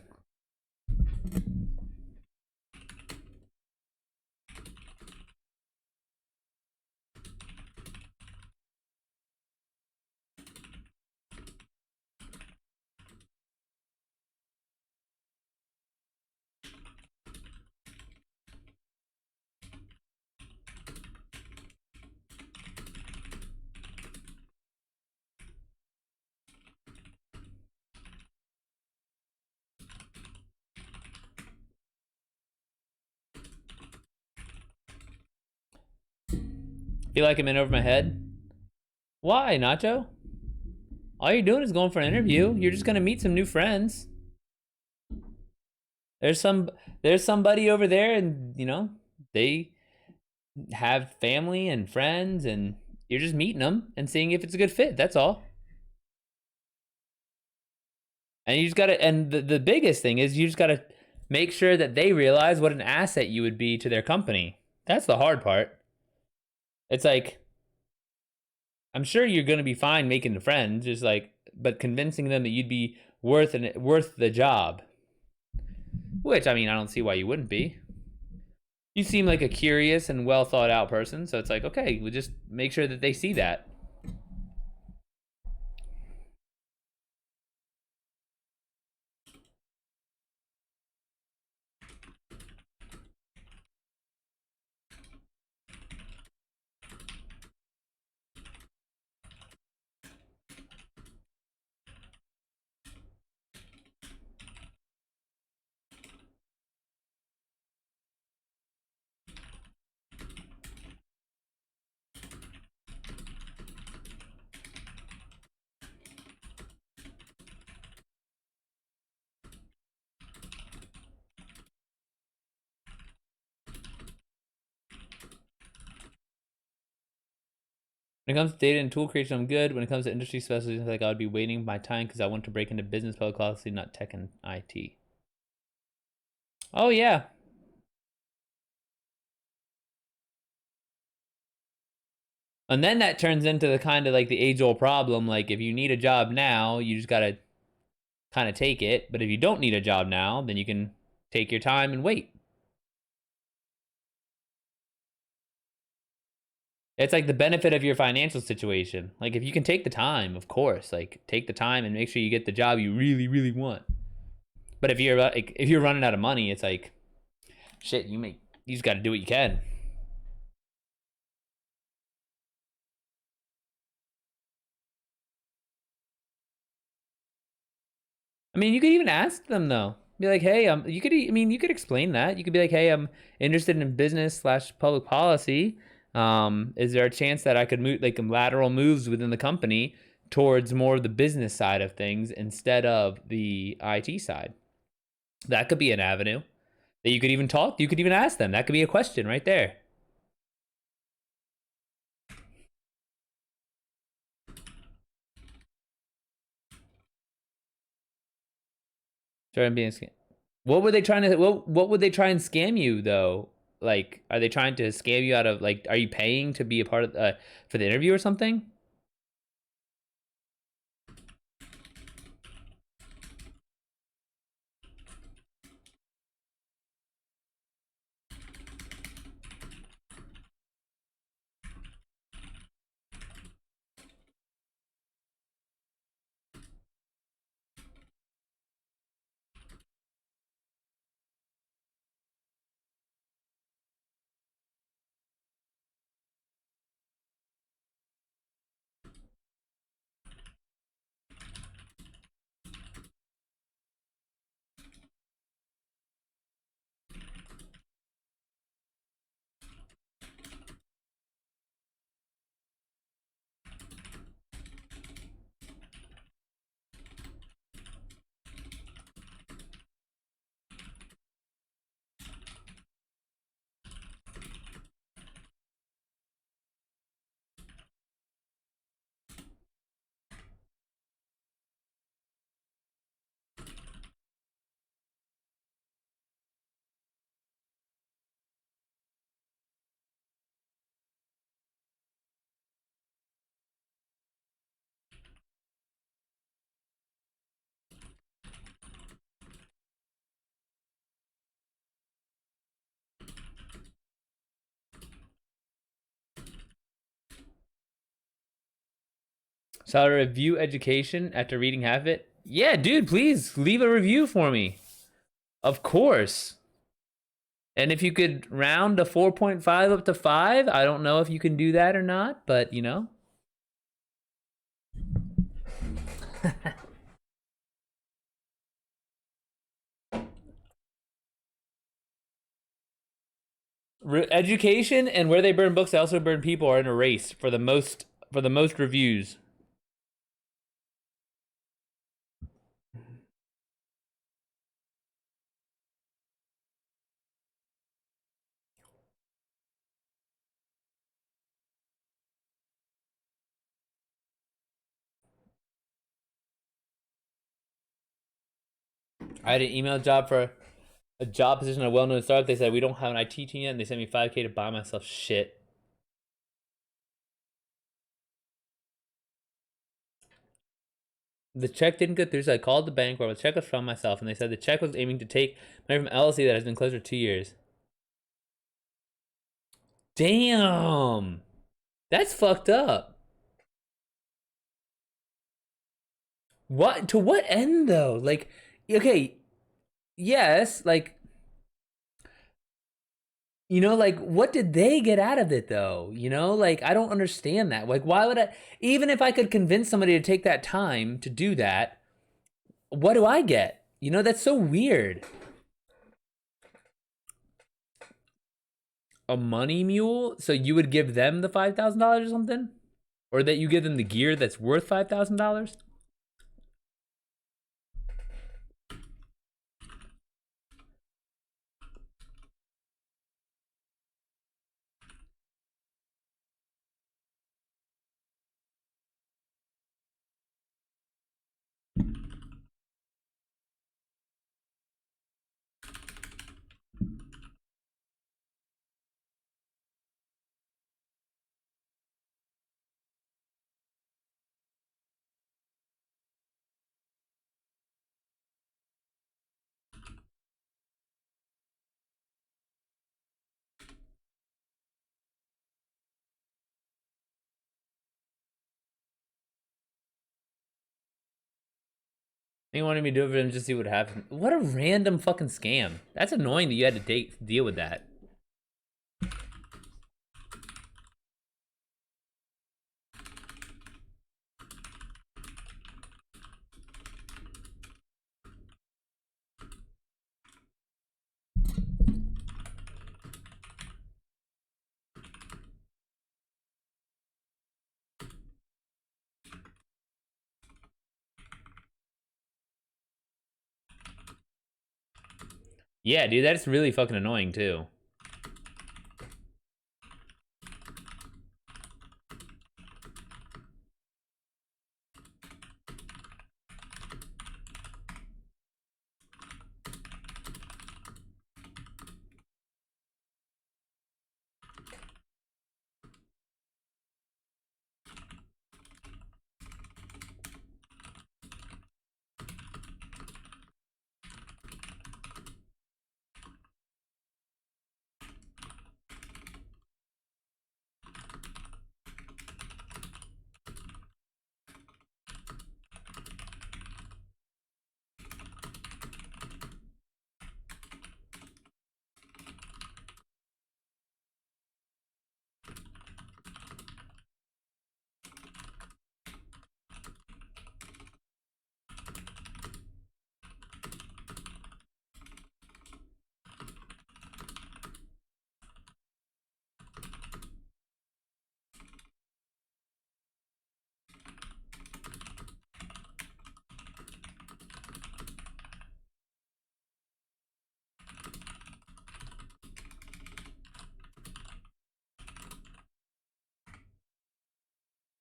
Feel like I'm in over my head? Why, Nacho? All you're doing is going for an interview. You're just gonna meet some new friends. There's somebody over there, and you know they have family and friends, and you're just meeting them and seeing if it's a good fit. That's all. And you just gotta. And the biggest thing is you just gotta make sure that they realize what an asset you would be to their company. That's the hard part. It's like I'm sure you're gonna be fine making the friends, just like, but convincing them that you'd be worth the job. Which I mean, I don't see why you wouldn't be. You seem like a curious and well thought out person, so it's like, okay, we'll just make sure that they see that. When it comes to data and tool creation, I'm good. When it comes to industry specialties, like I would be waiting my time because I want to break into business public policy, not tech and IT. Oh yeah. And then that turns into the kind of like the age-old problem. Like if you need a job now, you just gotta kind of take it. But if you don't need a job now, then you can take your time and wait. It's like the benefit of your financial situation. Like if you can take the time, of course, like take the time and make sure you get the job you really, really want. But if you're running out of money, it's like shit. You just got to do what you can. I mean, you could even ask them though. Be like, hey, you could. I mean, you could explain that. You could be like, hey, I'm interested in business slash public policy. Is there a chance that I could move like lateral moves within the company towards more of the business side of things instead of the IT side? That could be an avenue that you could even talk. You could even ask them. That could be a question right there. Try and being scam. What were they trying to? What would they try and scam you though? Like, are they trying to scam you out of like? Are you paying to be a part of for the interview or something? So I'll review education after reading half of it. Yeah, dude, please leave a review for me. Of course. And if you could round a 4.5 up to 5, I don't know if you can do that or not, but you know. Education and where they burn books, they also burn people are in a race for the most reviews. I had an email job for a job position at a well-known startup. They said we don't have an IT team yet, and they sent me 5K to buy myself shit. The check didn't go through, so I called the bank where the check was from myself, and they said the check was aiming to take money from LLC that has been closed for 2 years. Damn, that's fucked up. What to what end though? Like, okay, yes, like like what did they get out of it though? Like I don't understand that. Like, why would I? Even if I could convince somebody to take that time to do that, what do I get? That's so weird. A money mule? So you would give them the $5,000 or something, or that you give them the gear that's worth $5,000? They wanted me to do it for them just to see what happened. What a random fucking scam. That's annoying that you had to deal with that. Yeah, dude, that's really fucking annoying too.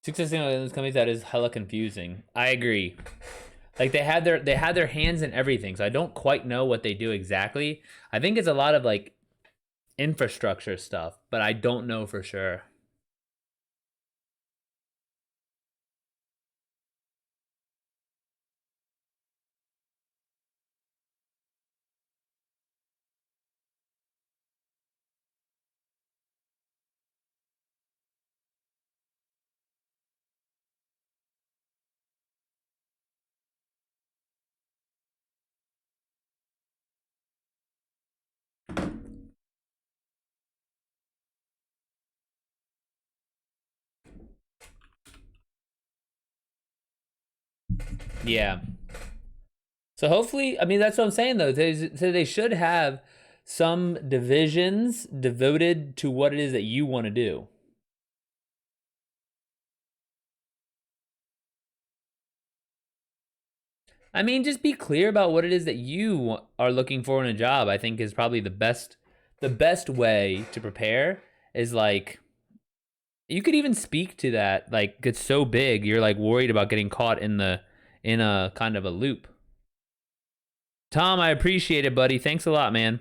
Successing on those companies, that is hella confusing. I agree. Like they had their hands in everything, so I don't quite know what they do exactly. I think it's a lot of like infrastructure stuff, but I don't know for sure. Yeah. So hopefully, I mean that's what I'm saying though. So they should have some divisions devoted to what it is that you want to do. I mean, just be clear about what it is that you are looking for in a job. I think is probably the best way to prepare is like you could even speak to that. Like it's so big, you're like worried about getting caught in a kind of a loop. Tom, I appreciate it, buddy. Thanks a lot, man.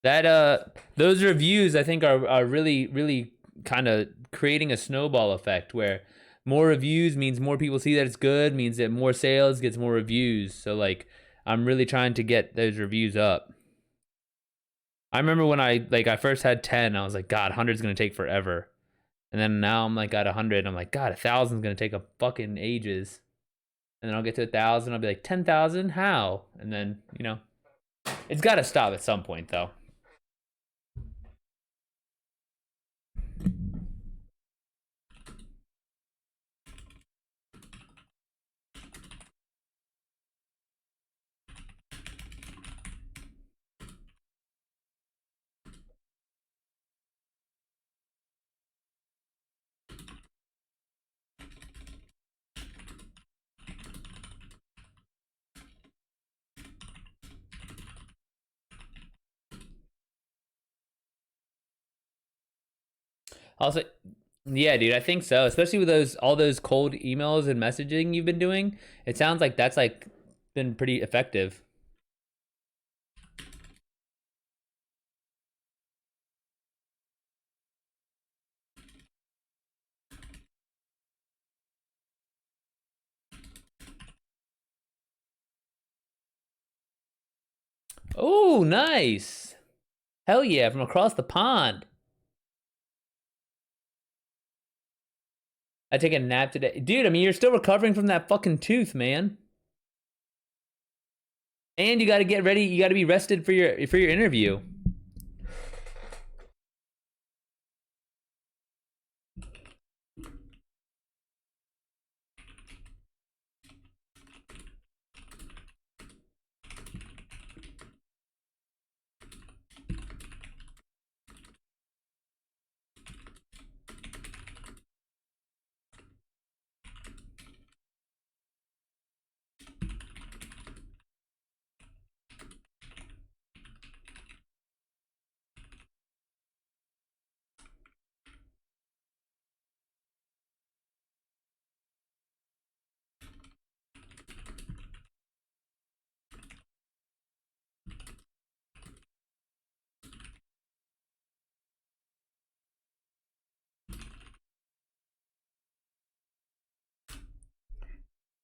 That those reviews I think are really kind of creating a snowball effect where more reviews means more people see that it's good, means that more sales gets more reviews. So like I'm really trying to get those reviews up. I remember when I first had 10, I was like, God, 100 is gonna take forever. And then now I'm like at 100, I'm like, God, 1,000 is gonna take a fucking ages. And then I'll get to 1,000, I'll be like 10,000, how? And then it's got to stop at some point though. Also, yeah, dude, I think so. Especially with those all those cold emails and messaging you've been doing, it sounds like that's like been pretty effective. Oh, nice. Hell yeah, from across the pond. I take a nap today. Dude, I mean, you're still recovering from that fucking tooth, man. And you got to get ready. You got to be rested for your interview.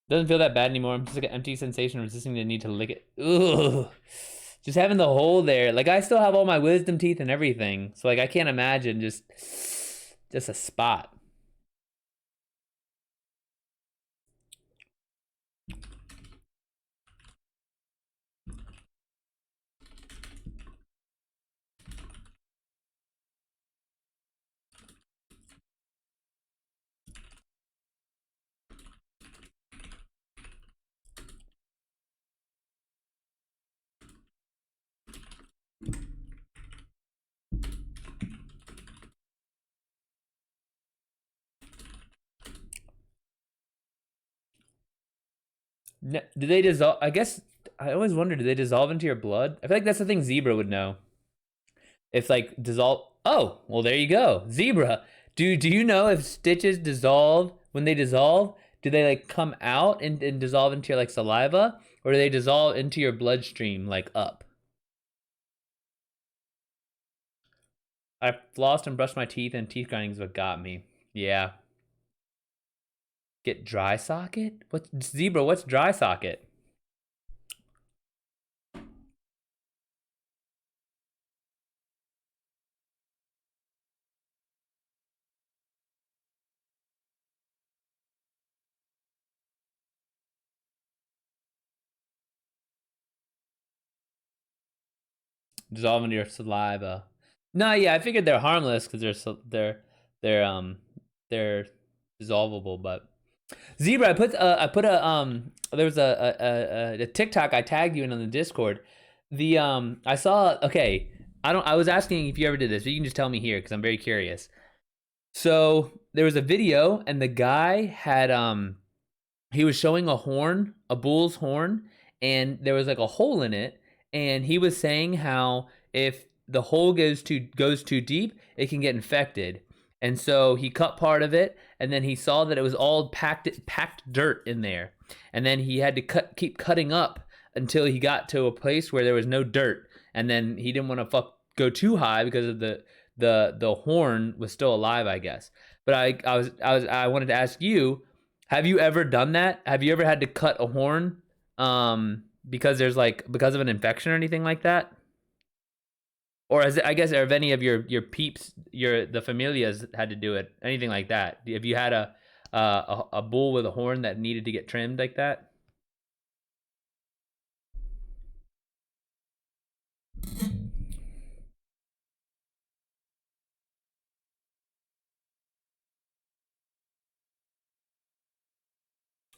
Doesn't feel that bad anymore. I'm just like an empty sensation resisting the need to lick it. Ugh. Just having the hole there. Like I still have all my wisdom teeth and everything. So like I can't imagine just a spot. Do they dissolve? I guess I always wonder, do they dissolve into your blood? I feel like that's the thing Zebra would know. If like dissolve. Oh, well there you go, Zebra. Do you know if stitches dissolve when they dissolve? Do they like come out and dissolve into your like saliva, or do they dissolve into your bloodstream like up? I flossed and brushed my teeth, and teeth grinding is what got me. Yeah. Get dry socket? What's Zebra? What's dry socket? Dissolve into your saliva. No, yeah, I figured they're harmless because they're dissolvable. But Zebra, I put a there was a TikTok I tagged you in on the Discord. I saw, okay, I was asking if you ever did this, but you can just tell me here because I'm very curious. So there was a video and the guy had he was showing a horn, a bull's horn, and there was like a hole in it, and he was saying how if the hole goes too deep, it can get infected. And so he cut part of it, and then he saw that it was all packed dirt in there, and then he had to keep cutting up until he got to a place where there was no dirt, and then he didn't want to go too high because of the horn was still alive, I guess. But I wanted to ask you, have you ever done that? Have you ever had to cut a horn because of an infection or anything like that? Or I guess have any of your peeps, the familias had to do it? Anything like that? Have you had a bull with a horn that needed to get trimmed like that?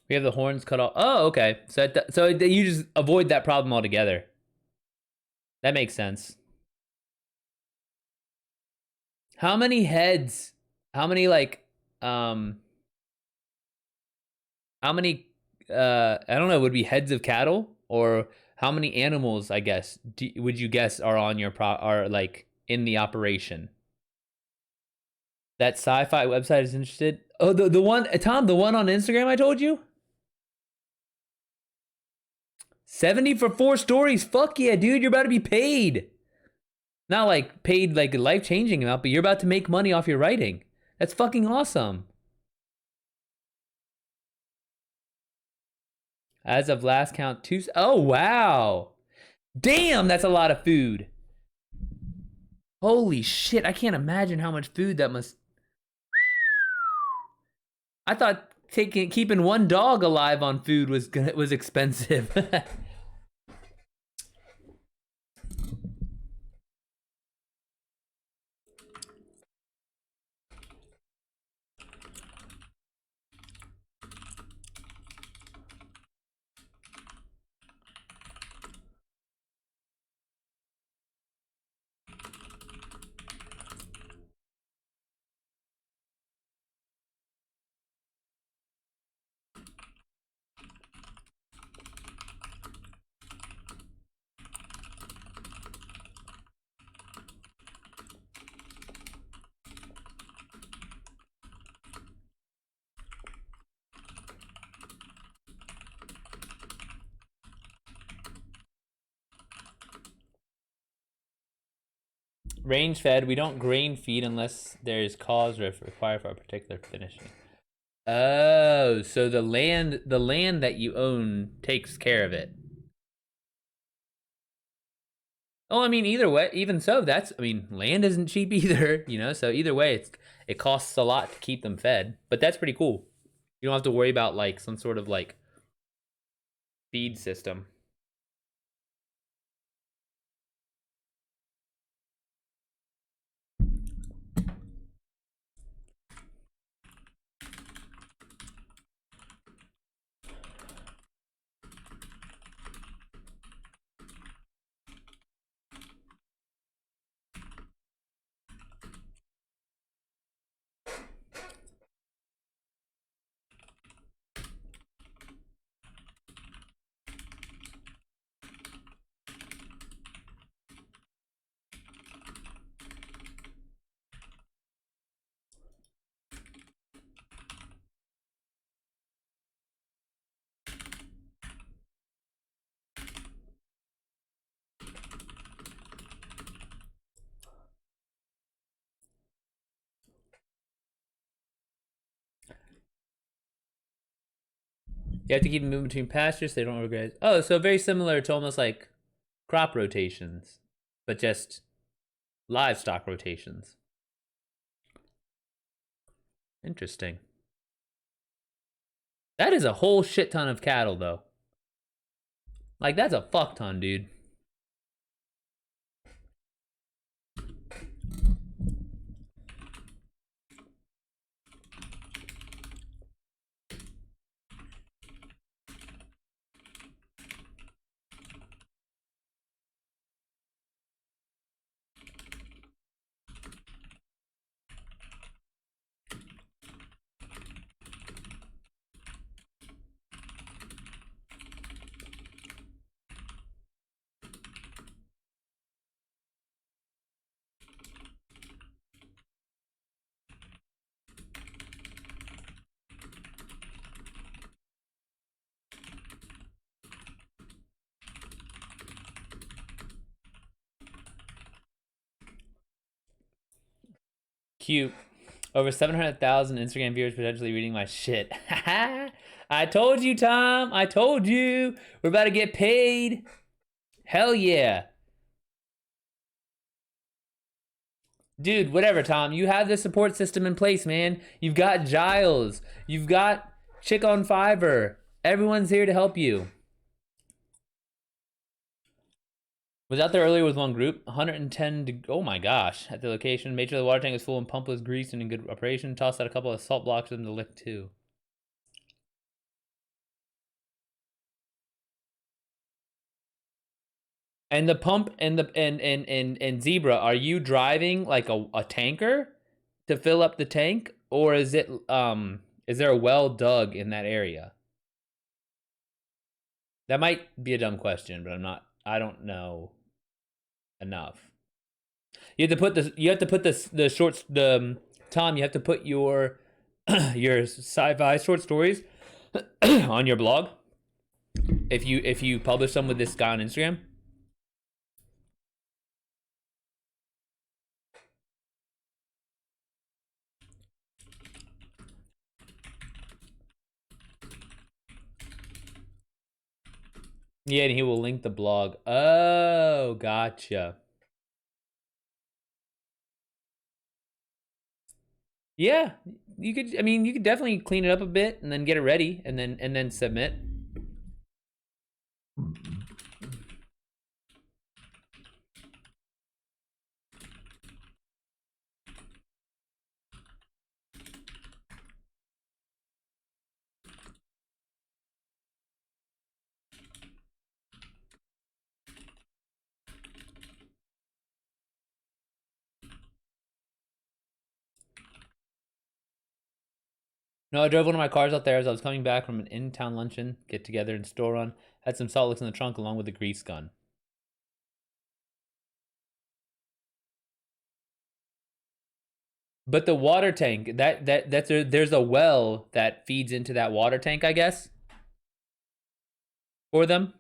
We have the horns cut off. Oh, okay. So you just avoid that problem altogether. That makes sense. How many heads? How many like how many I don't know, would be heads of cattle, or how many animals, I guess, would you guess are on your are like in the operation? That sci-fi website is interested. Oh, the one, Tom, the one on Instagram I told you? 70 for 4 stories. Fuck yeah, dude, you're about to be paid. Not like paid like a life-changing amount, but you're about to make money off your writing. That's fucking awesome. As of last count, oh wow. Damn, that's a lot of food. Holy shit, I can't imagine how much food that must. I thought keeping one dog alive on food was expensive. Range fed, we don't grain feed unless there is cause required for a particular finishing. Oh, so the land that you own takes care of it. Oh, I mean, either way, even so, I mean, land isn't cheap either, so either way, it costs a lot to keep them fed, but that's pretty cool. You don't have to worry about like some sort of like feed system. You have to keep them moving between pastures so they don't overgraze. Oh, so very similar to almost like crop rotations, but just livestock rotations. Interesting. That is a whole shit ton of cattle, though. Like, that's a fuck ton, dude. Cute. Over 700,000 Instagram viewers potentially reading my shit. I told you, Tom. I told you. We're about to get paid. Hell yeah. Dude, whatever, Tom. You have the support system in place, man. You've got Giles. You've got Chick on Fiverr. Everyone's here to help you. Was out there earlier with one group. 110. Oh my gosh. At the location. Made sure the water tank was full and pump was greased and in good operation. Tossed out a couple of salt blocks for them to lick too. And the pump and the and Zebra, are you driving like a tanker to fill up the tank, or is there a well dug in that area? That might be a dumb question, but I don't know enough. You have to put the shorts Tom, you have to put your your sci-fi short stories on your blog if you publish them with this guy on Instagram. Yeah, and he will link the blog. Oh, gotcha. Yeah, you could. I mean, you could definitely clean it up a bit and then get it ready, and then submit. No, I drove one of my cars out there as I was coming back from an in-town luncheon, get together and store run. Had some salt licks in the trunk along with a grease gun. But the water tank, there's a well that feeds into that water tank, I guess, for them.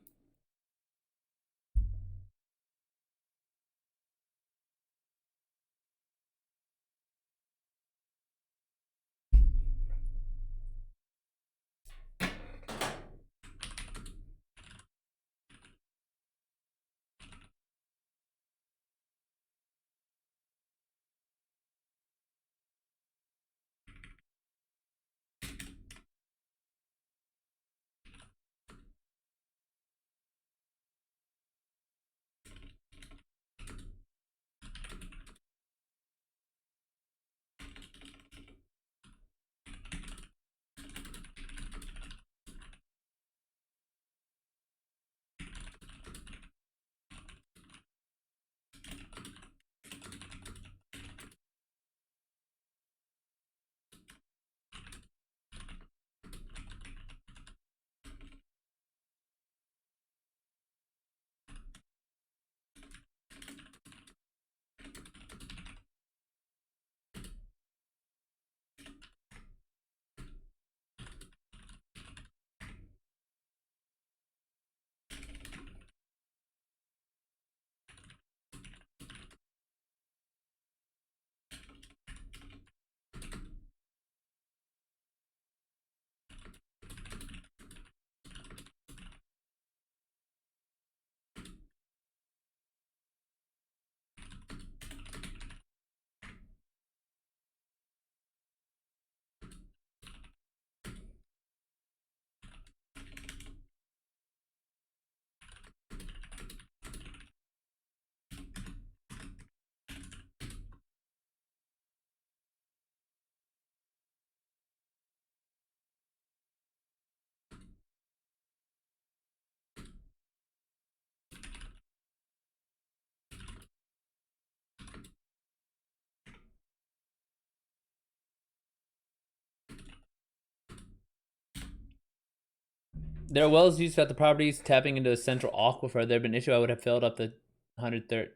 There are wells used at the properties tapping into a central aquifer. There had been an issue. I would have filled up the 130.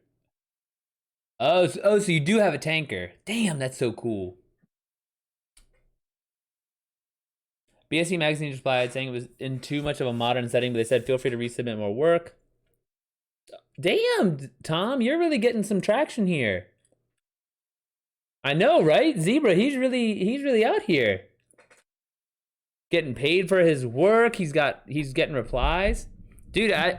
So you do have a tanker. Damn, that's so cool. BSC Magazine replied saying it was in too much of a modern setting, but they said feel free to resubmit more work. Damn, Tom, you're really getting some traction here. I know, right? Zebra, he's really out here. Getting paid for his work. He's getting replies. Dude, I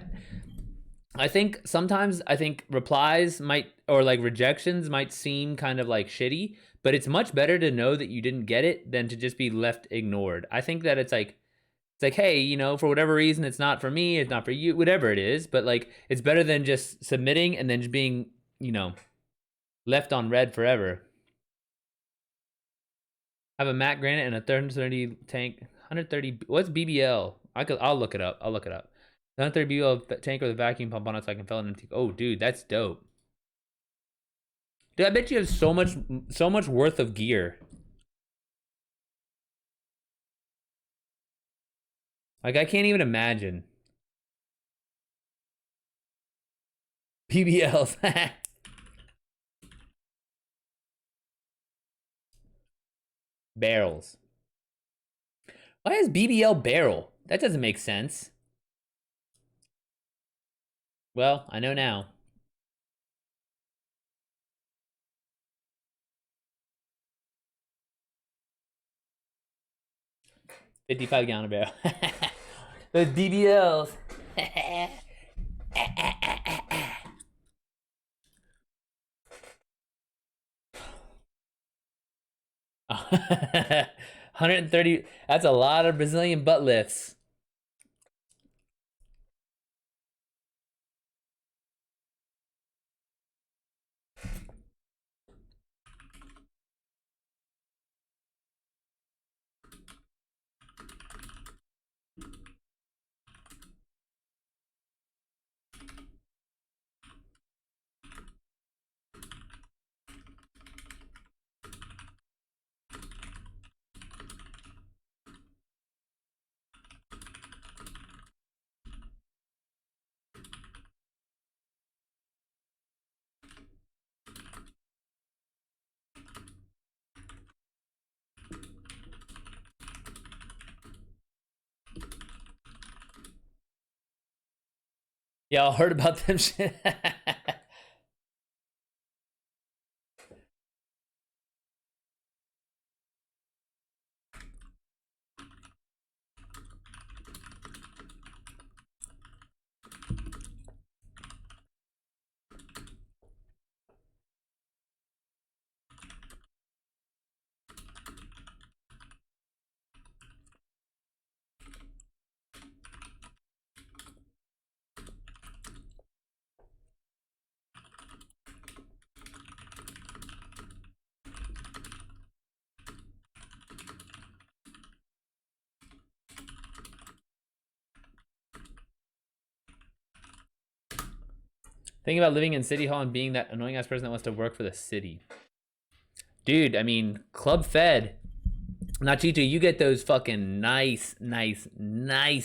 think sometimes replies might, or like rejections might seem kind of like shitty, but it's much better to know that you didn't get it than to just be left ignored. I think that it's like, hey, you know, for whatever reason, it's not for me, it's not for you, whatever it is, but like, it's better than just submitting and then just being, you know, left on red forever. I have a Matt Granite and a 130 tank, 130, what's BBL? I'll look it up. 130 BBL tank with a vacuum pump on it so I can fill it into. Oh, dude, that's dope. Dude, I bet you have so much worth of gear. Like, I can't even imagine. BBLs. Barrels. Why is BBL barrel? That doesn't make sense. Well, I know now. $55-gallon barrel. Those BBLs. 130. That's a lot of Brazilian butt lifts. Y'all heard about them shit? Think about living in City Hall and being that annoying ass person that wants to work for the city. Dude, I mean, Club Fed, Nachito, you get those fucking nice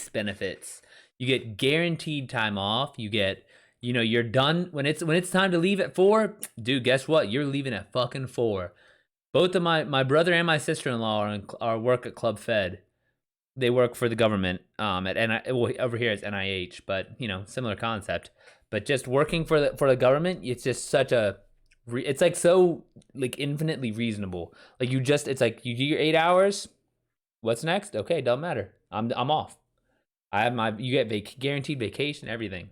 benefits. You get guaranteed time off. You get, you know, you're done when it's time to leave at 4. Dude, guess what? You're leaving at fucking 4. Both of my brother and my sister-in-law are work at Club Fed. They work for the government at over here it's NIH, but you know, similar concept. But just working for the government, it's just such a it's like so like infinitely reasonable. Like it's like you do your 8 hours. What's next? Okay, doesn't matter. I'm off. I have you get guaranteed vacation, everything.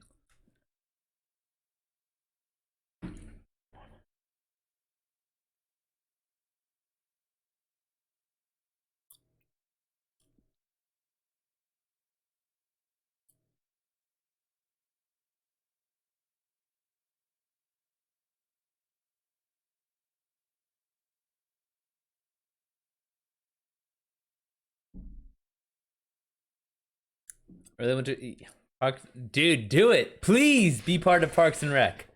Or they went to Park, dude, do it. Please be part of Parks and Rec.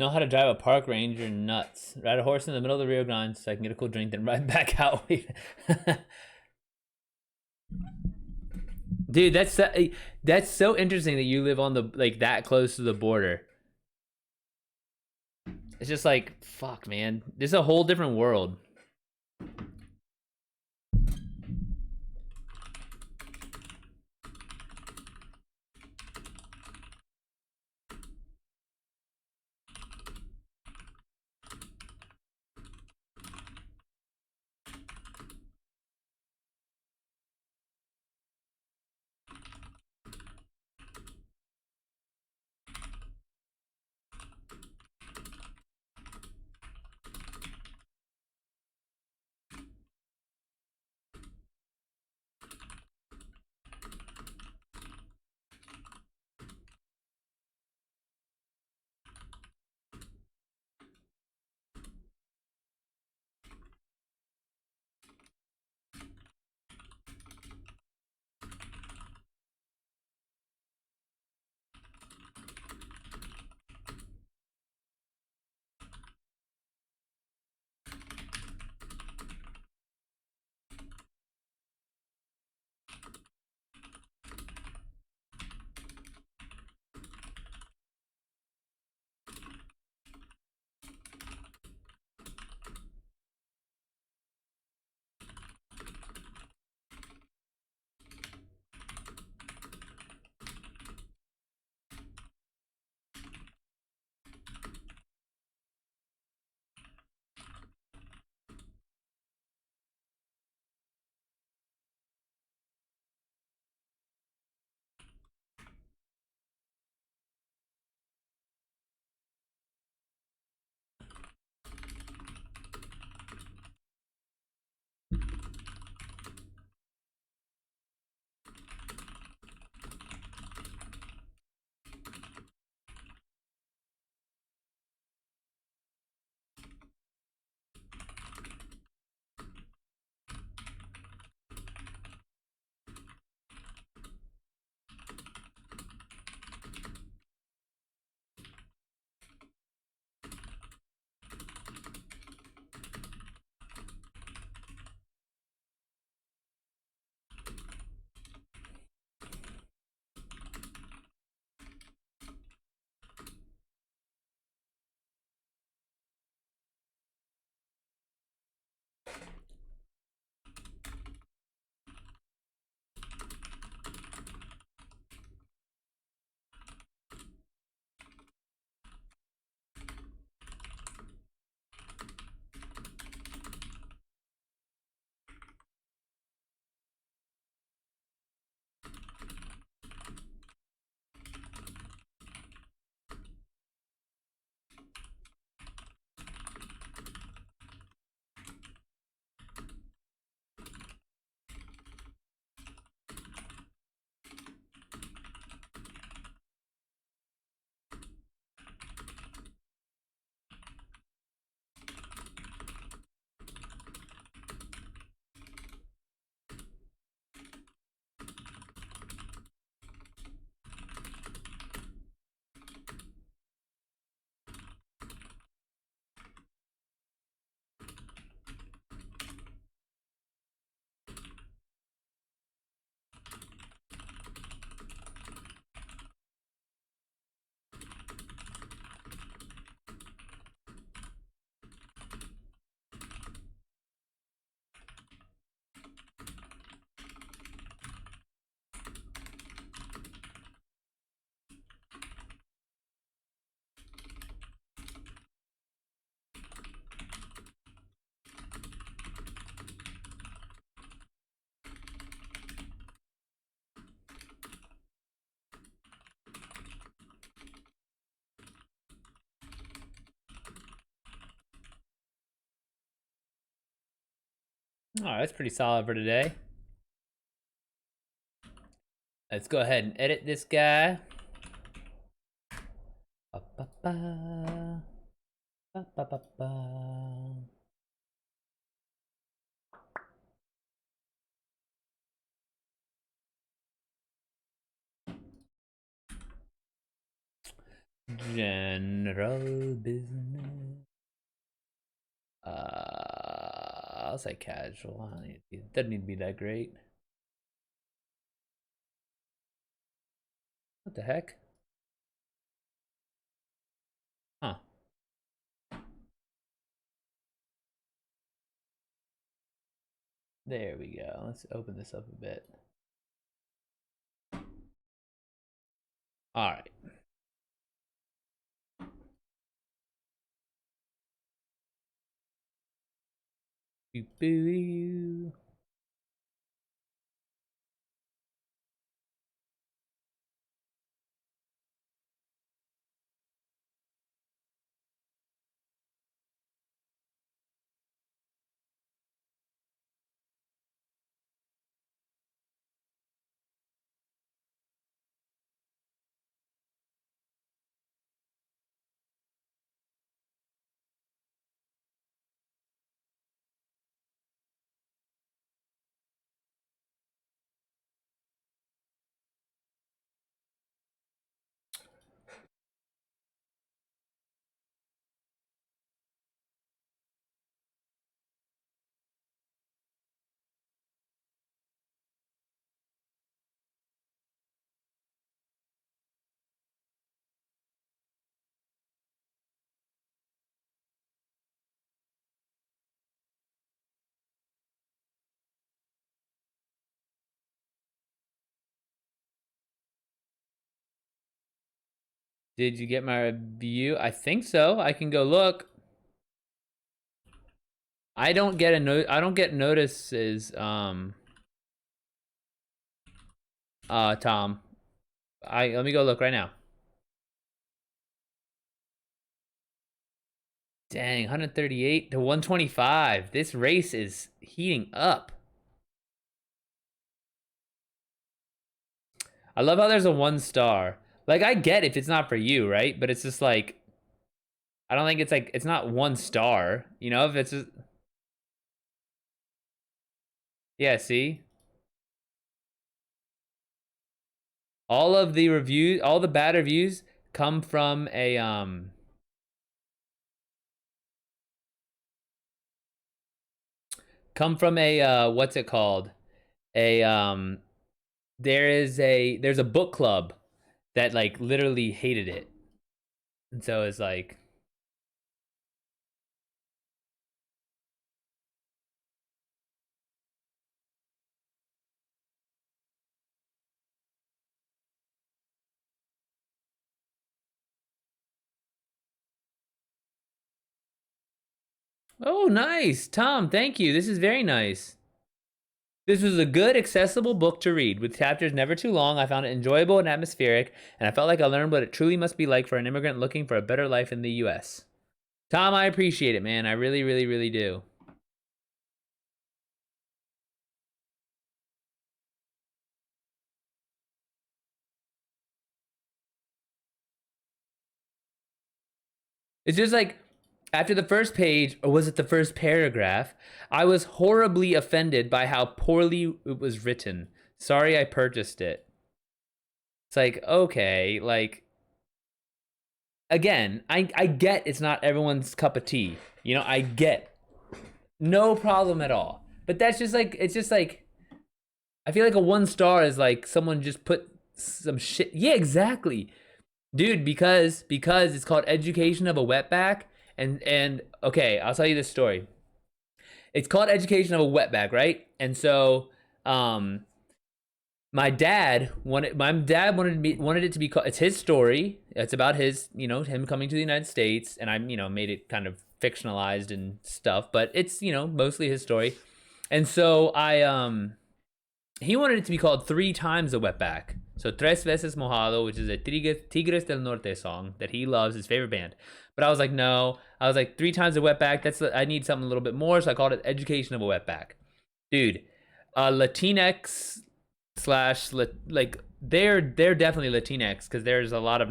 Know how to drive a park ranger? Nuts. Ride a horse in the middle of the Rio Grande so I can get a cool drink, then ride back out. Dude, that's so interesting that you live on the like that close to the border. It's just like fuck, man. This is a whole different world. All right, that's pretty solid for today. Let's go ahead and edit this guy. Ba-ba-ba. Ba-ba-ba-ba. General business. I'll say casual. It doesn't need to be that great. What the heck? Huh. There we go. Let's open this up a bit. All right. Boo-boo. Did you get my review? I think so. I can go look. I don't get I don't get notices, Tom. Let me go look right now. Dang, 138 to 125. This race is heating up. I love how there's a 1 star. Like, I get if it's not for you, right? But it's just like, I don't think it's like, it's not 1 star. You know, if it's just... Yeah, see? All of the reviews, all the bad reviews come from a, what's it called? There's a book club that like literally hated it. And so it's like, oh, nice. Tom, thank you. This is very nice. This was a good, accessible book to read. With chapters never too long, I found it enjoyable and atmospheric, and I felt like I learned what it truly must be like for an immigrant looking for a better life in the US. Tom, I appreciate it, man. I really, really, really do. It's just like, after the first page, or was it the first paragraph, I was horribly offended by how poorly it was written. Sorry I purchased it. It's like, okay, like, again, I get it's not everyone's cup of tea. You know, I get. No problem at all. But that's just like, it's just like, I feel like a 1 star is like someone just put some shit. Yeah, exactly. Dude, because it's called Education of a Wetback. And okay, I'll tell you this story. It's called Education of a Wetback, right? And so, my dad wanted it to be called. It's his story. It's about his, you know, him coming to the United States, and I, you know, made it kind of fictionalized and stuff, but it's, you know, mostly his story. And so he wanted it to be called 3 times a Wetback. So Tres Veces Mojado, which is a Tigres del Norte song that he loves, his favorite band. But I was like, no. I was like, 3 times a Wetback. I need something a little bit more, so I called it Education of a Wetback. Dude, Latinx slash like they're definitely Latinx because there's a lot of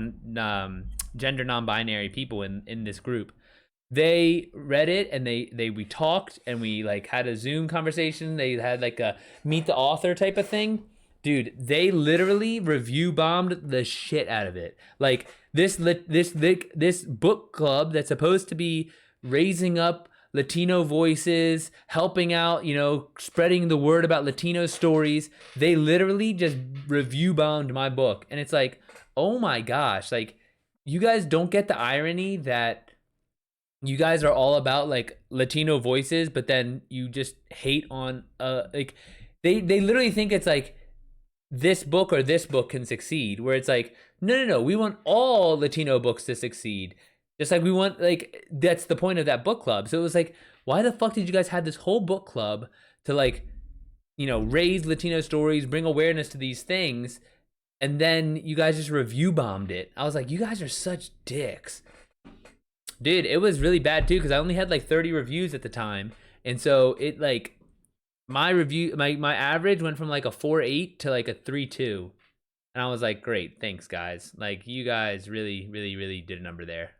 gender non-binary people in this group. They read it and we talked and we like had a Zoom conversation. They had like a meet the author type of thing. Dude, they literally review bombed the shit out of it. Like this book club that's supposed to be raising up Latino voices, helping out, spreading the word about Latino stories. They literally just review bombed my book, and it's like, oh my gosh, like you guys don't get the irony that you guys are all about like Latino voices, but then you just hate on like they literally think it's like this book or this book can succeed, where it's like, no, we want all Latino books to succeed, just like we want, like, that's the point of that book club. So it was like, why the fuck did you guys have this whole book club to like, raise Latino stories, bring awareness to these things, and then you guys just review bombed it? I was like, you guys are such dicks. Dude, it was really bad too, because I only had like 30 reviews at the time, and so it like my average went from like a 4.8 to like a 3.2, and I was like, great, thanks guys, like you guys really really really did a number there.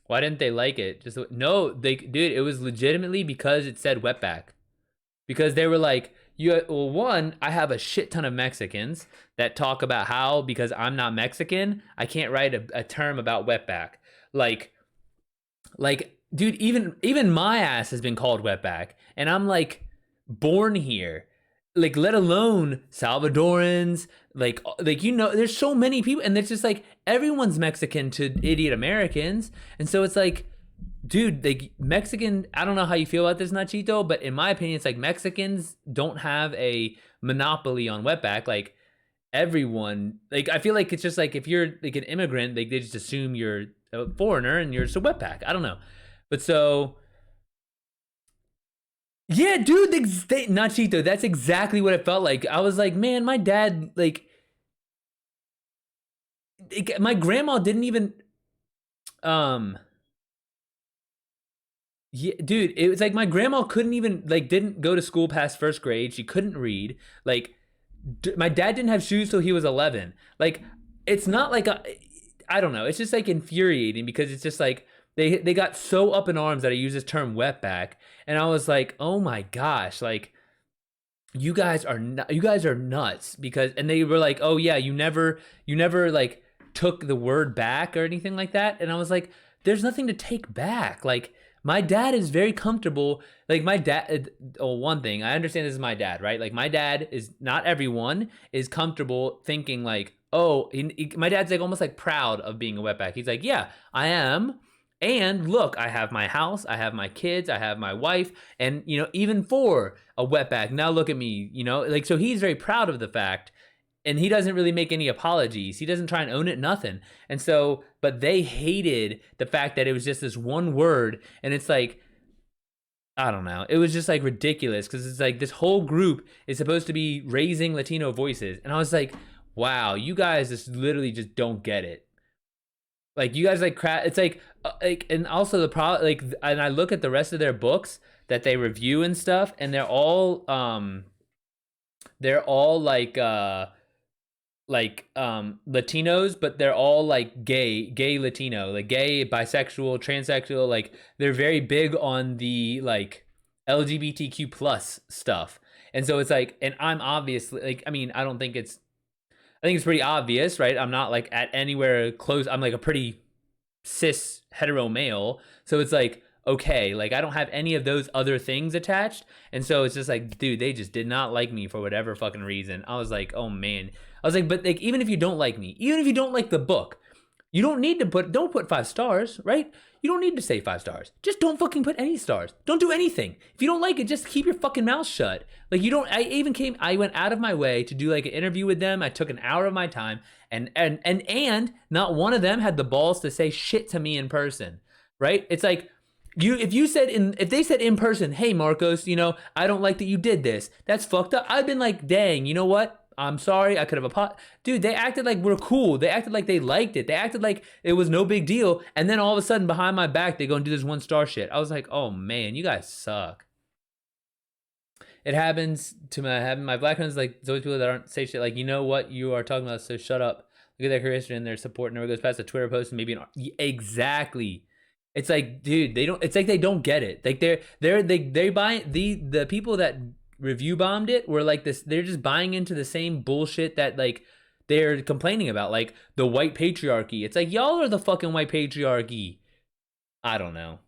Why didn't they like it? Just no, they, dude, it was legitimately because it said wetback. Because they were like, well, one, I have a shit ton of Mexicans that talk about how, because I'm not Mexican, I can't write a term about wetback. Like, dude, even my ass has been called wetback, and I'm like born here. Like, let alone Salvadorans, like there's so many people, and it's just like everyone's Mexican to idiot Americans, and so it's like, dude, like Mexican, I don't know how you feel about this, Nachito, but in my opinion, it's like Mexicans don't have a monopoly on wetback. Like everyone, like I feel like it's just like if you're like an immigrant, like they just assume you're a foreigner and you're just a wetback. I don't know, but so yeah, dude, Nachito, that's exactly what it felt like. I was like, man, my dad, like, my grandma didn't even, um, yeah, dude, it was like my grandma couldn't even, like, didn't go to school past first grade. She couldn't read. Like, my dad didn't have shoes till he was 11. Like, it's not like I don't know. It's just like infuriating because it's just like they got so up in arms that I use this term wetback, and I was like, oh my gosh, like you guys are nuts. Because, and they were like, oh yeah, you never like took the word back or anything like that, and I was like, there's nothing to take back. Like my dad is very comfortable. Like my dad, oh, one thing I understand, this is my dad, right? Like my dad is, not everyone is comfortable thinking like, oh, my dad's like almost like proud of being a wetback. He's like, yeah, I am. And look, I have my house, I have my kids, I have my wife, and even for a wetback, now look at me, like, so he's very proud of the fact, and he doesn't really make any apologies. He doesn't try and own it, nothing. And so, but they hated the fact that it was just this one word, and it's like, I don't know. It was just like ridiculous because it's like this whole group is supposed to be raising Latino voices, and I was like, wow, you guys just literally just don't get it. Like you guys like crap. It's like, and also the problem, like, and I look at the rest of their books that they review and stuff, and they're all Latinos, but they're all like gay Latino, like gay, bisexual, transsexual. Like they're very big on the like LGBTQ plus stuff, and so it's like, and I'm obviously like, I mean, I think it's pretty obvious, right? I'm not like at anywhere close. I'm like a pretty cis hetero male. So it's like, okay, like I don't have any of those other things attached. And so it's just like, dude, they just did not like me for whatever fucking reason. I was like, oh man. I was like, but like, even if you don't like me, even if you don't like the book, you don't need to don't put 5 stars, right? You don't need to say 5 stars. Just don't fucking put any stars. Don't do anything. If you don't like it, just keep your fucking mouth shut. Like I went out of my way to do like an interview with them. I took an hour of my time, and not one of them had the balls to say shit to me in person, right? It's like, If they said in person, hey Marcos, I don't like that you did this. That's fucked up. I've been like, dang, you know what? I'm sorry. I could have dude. They acted like we're cool. They acted like they liked it. They acted like it was no big deal. And then all of a sudden, behind my back, they go and do this 1-star shit. I was like, oh man, you guys suck. It happens to my black friends. Like, those people that aren't say shit. Like, you know what you are talking about? So shut up. Look at their career history and their support never goes past a Twitter post and maybe exactly. It's like, dude, they don't. It's like they don't get it. Like they buy the people that review bombed it were like this. They're just buying into the same bullshit that like they're complaining about, like the white patriarchy. It's like, y'all are the fucking white patriarchy. I don't know,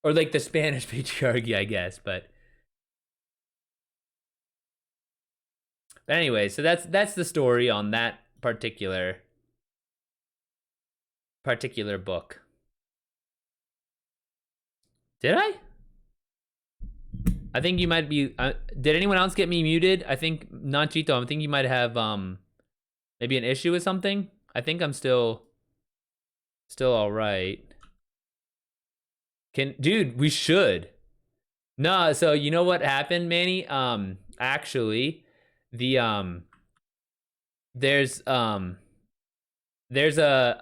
or like the Spanish patriarchy, I guess. But anyway, so that's the story on that particular book. Did I think you might be. Did anyone else get me muted? I think Nachito. I think you might have maybe an issue with something. I think I'm still all right. Dude, we should. No, so you know what happened, Manny? Actually, the there's a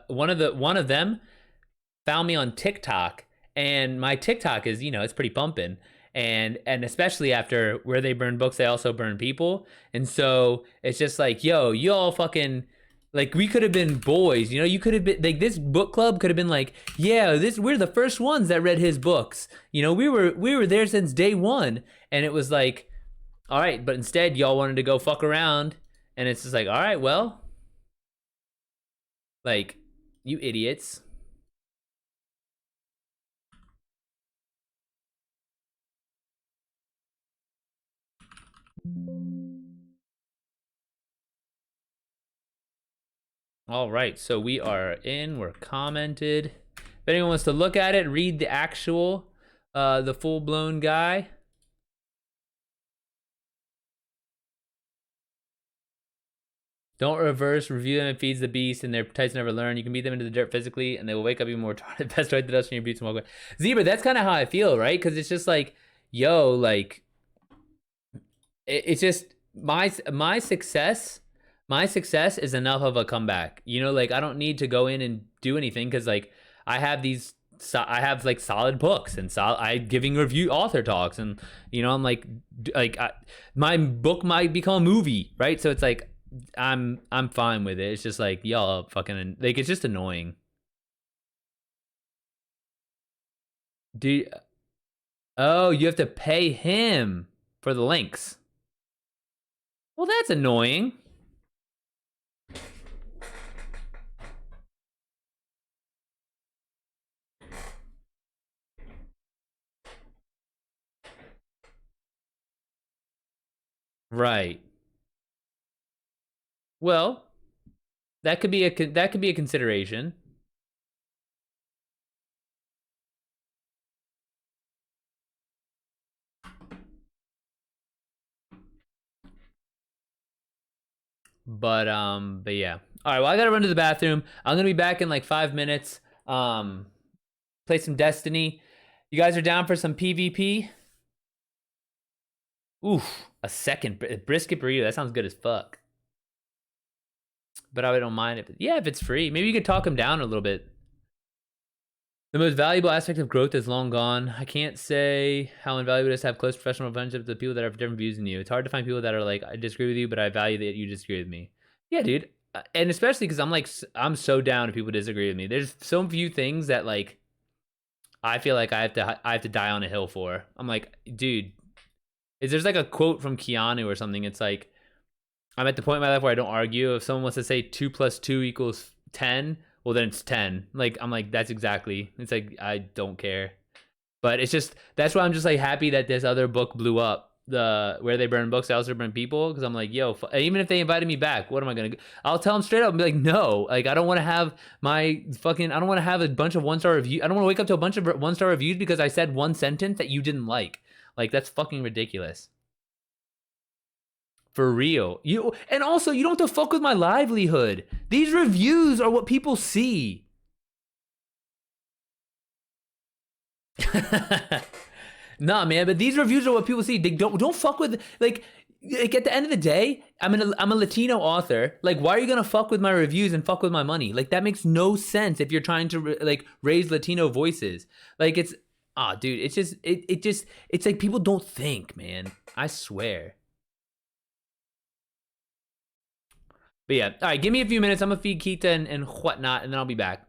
one of them found me on TikTok. And my TikTok is, it's pretty pumping. And especially after Where They Burn Books, they also burn people. And so it's just like, yo, you all fucking, like, we could have been boys. You could have been, like, this book club could have been like, yeah, we're the first ones that read his books. We were there since day one. And it was like, all right, but instead y'all wanted to go fuck around. And it's just like, all right, well, like, you idiots. All right, so we're commented. If anyone wants to look at it, read the actual, the full-blown guy. Don't reverse review them. It feeds the beast, and their types never learn. You can beat them into the dirt physically, and they will wake up even more tired. Best right the dust from your boots and walk away. Zebra, that's kind of how I feel, right? Because it's just like, yo, like, it's just my success. My success is enough of a comeback. Like, I don't need to go in and do anything because, like, I have like solid books and I'm giving review author talks, and I'm like my book might become a movie, right? So it's like I'm fine with it. It's just like, y'all fucking, like, it's just annoying. Oh, you have to pay him for the links. Well, that's annoying. Right. Well, that could be a consideration. But yeah. All right, well, I gotta run to the bathroom. I'm gonna be back in like 5 minutes. Play some Destiny. You guys are down for some PvP? Oof, a second brisket burrito. That sounds good as fuck. But I don't mind it. Yeah, if it's free, maybe you could talk him down a little bit. The most valuable aspect of growth is long gone. I can't say how invaluable it is to have close professional friendships with people that have different views than you. It's hard to find people that are like, I disagree with you, but I value that you disagree with me. Yeah, dude. And especially because I'm so down if people disagree with me. There's so few things that, like, I feel like I have to die on a hill for. I'm like, dude, there's like a quote from Keanu or something. It's like, I'm at the point in my life where I don't argue. If someone wants to say 2 + 2 = 10, well, then it's 10. Like, I'm like, that's exactly. It's like, I don't care. But it's just, that's why I'm just like happy that this other book blew up. The Where They Burn Books, I also burn people, because I'm like, yo, even if they invited me back, what am I gonna? I'll tell them straight up and be like, no, like, I don't want to have I don't want to have a bunch of 1-star reviews. I don't want to wake up to a bunch of 1-star reviews because I said one sentence that you didn't like. Like, that's fucking ridiculous. For real. And also, you don't have to fuck with my livelihood. These reviews are what people see. Nah, man, but these reviews are what people see. They don't fuck with like at the end of the day, I'm a Latino author. Like, why are you gonna fuck with my reviews and fuck with my money? Like, that makes no sense if you're trying to like raise Latino voices. Like, it's dude, it's just it's like people don't think, man. I swear. But yeah, all right, give me a few minutes. I'm gonna feed Kita and whatnot, and then I'll be back.